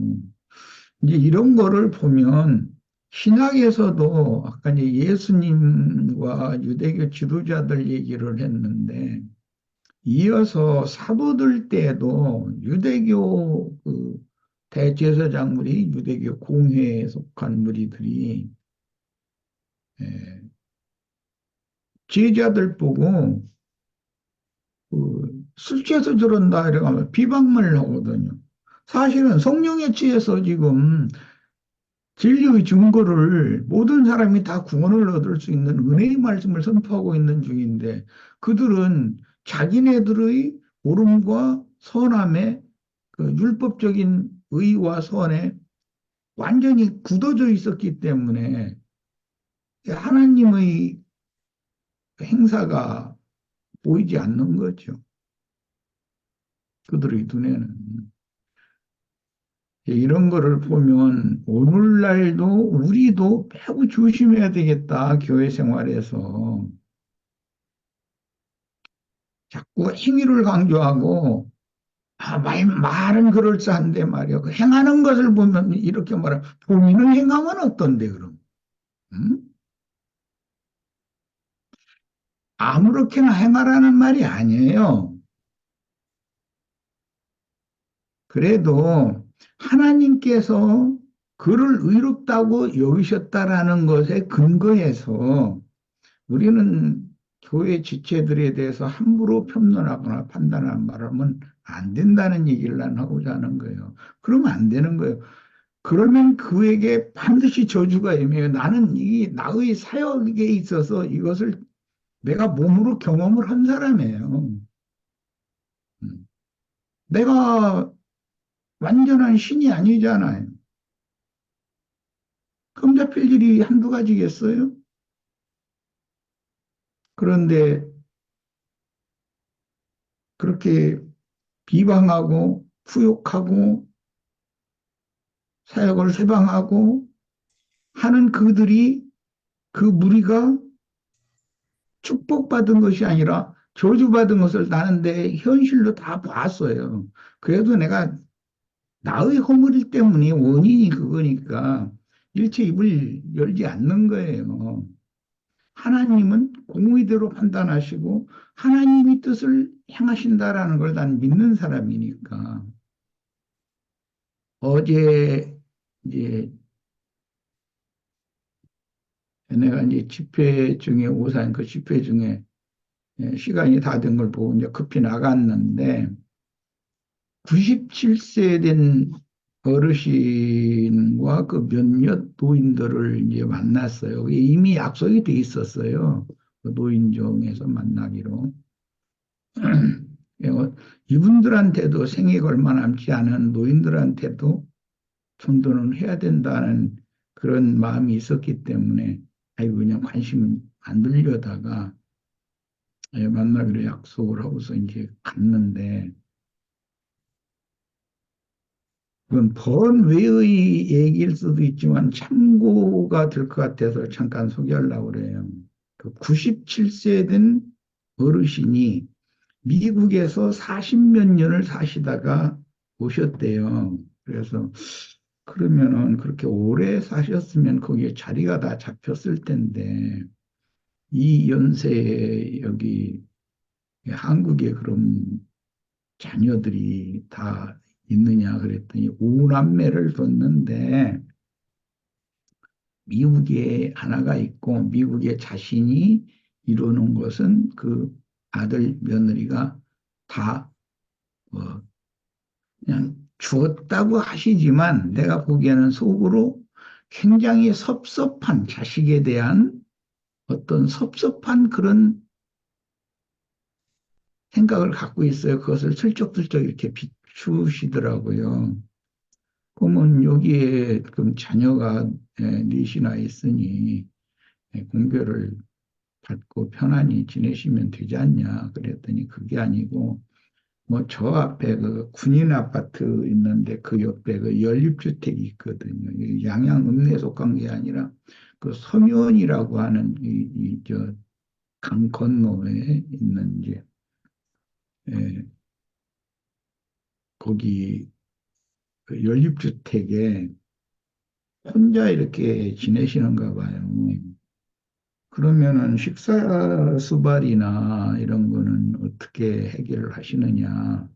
이제 이런 거를 보면 신학에서도 아까 이제 예수님과 유대교 지도자들 얘기를 했는데 이어서 사도들 때도 유대교 그 대제사장들이 유대교 공회에 속한 무리들이 예, 제자들 보고 술 취해서 저런다 이래가면 비방문을 하거든요. 사실은 성령에 취해서 지금 진리의 증거를 모든 사람이 다 구원을 얻을 수 있는 은혜의 말씀을 선포하고 있는 중인데 그들은 자기네들의 옳음과 선함에 그 율법적인 의와 선에 완전히 굳어져 있었기 때문에 하나님의 행사가 보이지 않는 거죠. 그들의 눈에는. 이런 거를 보면 오늘날도 우리도 매우 조심해야 되겠다. 교회 생활에서. 자꾸 행위를 강조하고 말은 그럴싸한데 말이야. 그 행하는 것을 보면 이렇게 말하 본인은 행하면 어떤데 그럼? 응? 아무렇게나 행하라는 말이 아니에요. 그래도 하나님께서 그를 의롭다고 여기셨다라는 것에 근거해서 우리는 교회 지체들에 대해서 함부로 평론하거나 판단하는 말하면 안 된다는 얘기를 난 하고자 하는 거예요. 그러면 안 되는 거예요. 그러면 그에게 반드시 저주가 임해요. 나는 이 나의 사역에 있어서 이것을 내가 몸으로 경험을 한 사람이에요. 음. 내가 완전한 신이 아니잖아요. 금 잡힐 일이 한두 가지겠어요? 그런데 그렇게 비방하고 후욕하고 사역을 세방하고 하는 그들이 그 무리가 축복받은 것이 아니라 저주받은 것을 나는 내 현실로 다 봤어요. 그래도 내가 나의 허물일 때문에 원인이 그거니까 일체 입을 열지 않는 거예요. 하나님은 공의대로 판단하시고 하나님이 뜻을 행하신다라는 걸 난 믿는 사람이니까. 어제 이제 내가 이제 집회 중에 오산 그 집회 중에 시간이 다 된 걸 보고 이제 급히 나갔는데 97세 된 어르신과 그 몇몇 노인들을 이제 만났어요. 이미 약속이 돼 있었어요. 그 노인정에서 만나기로. 이분들한테도 생애가 얼마 남지 않은 노인들한테도 전도는 해야 된다는 그런 마음이 있었기 때문에 아이고 그냥 관심 안 들려다가 만나기로 약속을 하고서 이제 갔는데 그건 번외의 얘기일 수도 있지만 참고가 될 것 같아서 잠깐 소개하려고 그래요. 그 97세 된 어르신이 미국에서 40몇 년을 사시다가 오셨대요. 그래서 그러면은 그렇게 오래 사셨으면 거기에 자리가 다 잡혔을 텐데 이 연세에 여기 한국에 그럼 자녀들이 다 있느냐 그랬더니 오남매를 뒀는데 미국에 하나가 있고 미국에 자신이 이루는 것은 그 아들 며느리가 다 그냥 주었다고 하시지만 내가 보기에는 속으로 굉장히 섭섭한 자식에 대한 어떤 섭섭한 그런 생각을 갖고 있어요. 그것을 슬쩍슬쩍 이렇게 비추시더라고요. 그러면 여기에 그럼 자녀가 넷이나 있으니 공교를 받고 편안히 지내시면 되지 않냐 그랬더니 그게 아니고 뭐 저 앞에 그 군인 아파트 있는데 그 옆에 그 연립주택이 있거든요. 양양 읍내에 속한 게 아니라 그 서면이라고 하는 저 강 건너에 있는 이제 예, 거기 그 연립주택에 혼자 이렇게 지내시는가 봐요. 그러면은 식사 수발이나 이런 거는 어떻게 해결을 하시느냐?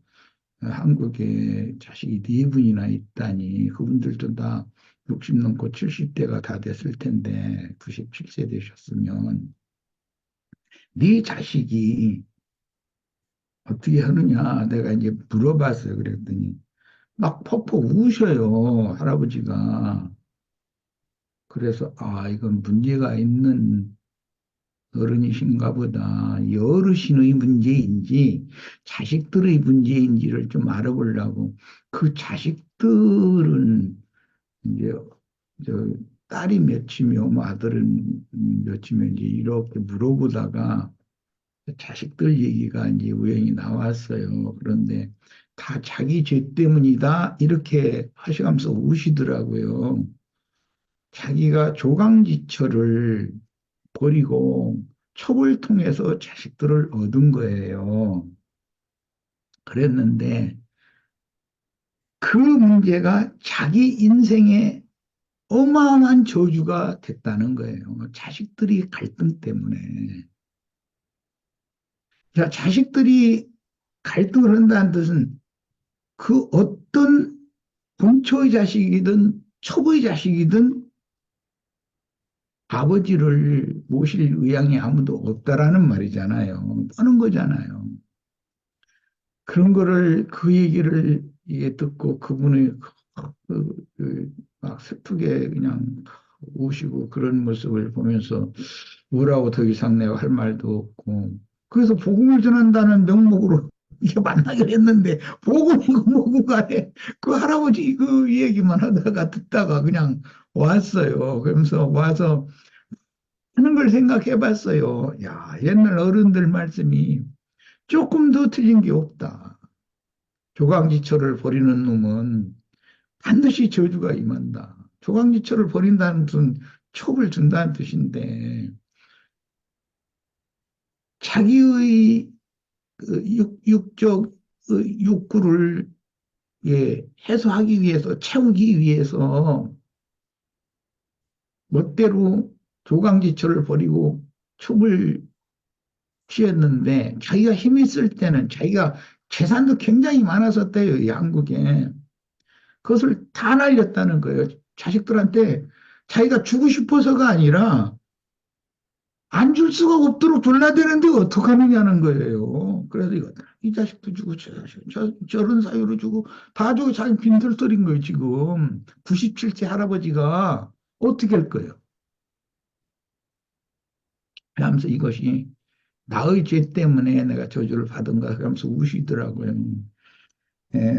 한국에 자식이 네 분이나 있다니 그분들도 다 60 넘고 70대가 다 됐을 텐데 97세 되셨으면 네 자식이 어떻게 하느냐 내가 이제 물어봤어요. 그랬더니 막 퍽퍽 우셔요, 할아버지가. 그래서 아 이건 문제가 있는 어른이신가 보다. 이 어르신의 문제인지 자식들의 문제인지를 좀 알아보려고 그 자식들은 이제 저 딸이 몇이며 뭐 아들은 몇이며 이제 이렇게 물어보다가 자식들 얘기가 이제 우연히 나왔어요. 그런데 다 자기 죄 때문이다 이렇게 하시면서 우시더라고요. 자기가 조강지처를 버리고 촉을 통해서 자식들을 얻은 거예요. 그랬는데 그 문제가 자기 인생의 어마어마한 저주가 됐다는 거예요. 자식들이 갈등 때문에. 자, 자식들이 갈등을 한다는 뜻은 그 어떤 본초의 자식이든 첩의 자식이든 아버지를 모실 의향이 아무도 없다라는 말이잖아요. 떠는 거잖아요. 그런 거를 그 얘기를 듣고 그분이 막 슬프게 그냥 우시고 그런 모습을 보면서 뭐라고 더 이상 내가 할 말도 없고 그래서 복음을 전한다는 명목으로 이게 만나기로 했는데 복음이고 뭐고 간에 그 할아버지 그 얘기만 하다가 듣다가 그냥 왔어요. 그러면서 와서 하는 걸 생각해 봤어요. 야, 옛날 어른들 말씀이 조금 더 틀린 게 없다. 조강지처를 버리는 놈은 반드시 저주가 임한다. 조강지처를 버린다는 뜻은 촉을 준다는 뜻인데 자기의 그 육적 욕구를 해소하기 위해서 채우기 위해서 멋대로 조강지처를 버리고 촉을 취했는데 자기가 힘이 있을 때는 자기가 재산도 굉장히 많았었대요. 이 한국에. 그것을 다 날렸다는 거예요. 자식들한테 자기가 주고 싶어서가 아니라 안 줄 수가 없도록 졸라 되는데 어떡하느냐는 거예요. 그래서 이거 이 자식도 주고 저런 사유로 주고 다 주고 자기 빈털터린 거예요. 지금 97세 할아버지가 어떻게 할 거예요. 그러면서 이것이 나의 죄 때문에 내가 저주를 받은가 그러면서 우시더라고요.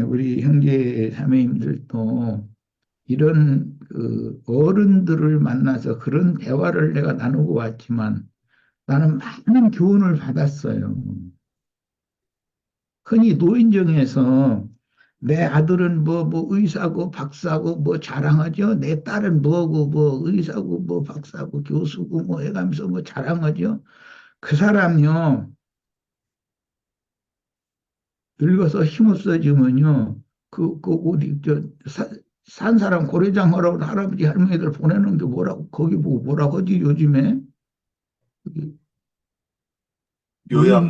우리 형제 자매님들도 이런 그 어른들을 만나서 그런 대화를 내가 나누고 왔지만 나는 많은 교훈을 받았어요. 흔히 노인정에서 내 아들은 뭐 의사고 박사고 뭐 자랑하죠. 내 딸은 뭐고 뭐 의사고 뭐 박사고 교수고 뭐 해가면서 뭐 자랑하죠. 그 사람이요. 늙어서 힘없어지면요. 어디, 산 사람 고래장 하라고 할아버지 할머니들 보내는 게 뭐라고, 거기 보고 뭐라고 하지, 요즘에? 요양.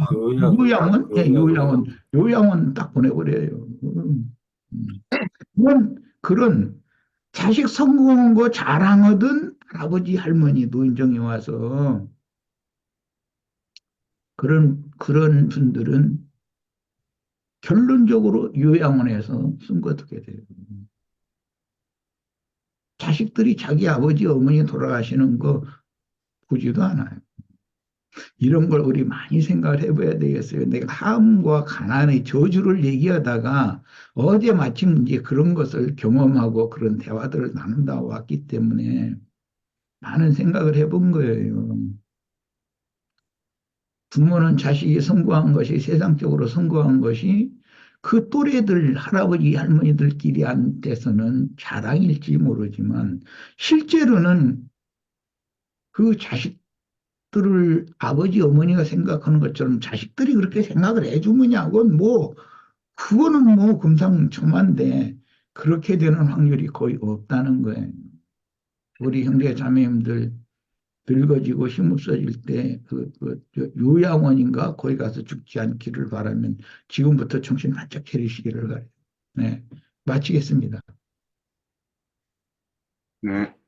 요양원? 예, 요양원. 요양원 딱 보내버려요. 그런 자식 성공한 거 자랑하던 할아버지 할머니 노인정에 와서 그런 분들은 결론적으로 요양원에서 숨거두게 돼요. 자식들이 자기 아버지 어머니 돌아가시는 거 보지도 않아요. 이런 걸 우리 많이 생각을 해봐야 되겠어요. 내가 함과 가난의 저주를 얘기하다가 어제 마침 이제 그런 것을 경험하고 그런 대화들을 나눈다 왔기 때문에 많은 생각을 해본 거예요. 부모는 자식이 성공한 것이 세상적으로 성공한 것이 그 또래들 할아버지 할머니들끼리 한테서는 자랑일지 모르지만 실제로는 그 자식들을 아버지 어머니가 생각하는 것처럼 자식들이 그렇게 생각을 해주느냐고는 뭐 그거는 뭐 금상첨화인데 그렇게 되는 확률이 거의 없다는 거예요. 우리 형제 자매님들 늙어지고 힘없어질 때 요양원인가 거기 가서 죽지 않기를 바라면 지금부터 정신 바짝 차리시기를 바래요. 네, 마치겠습니다. 네.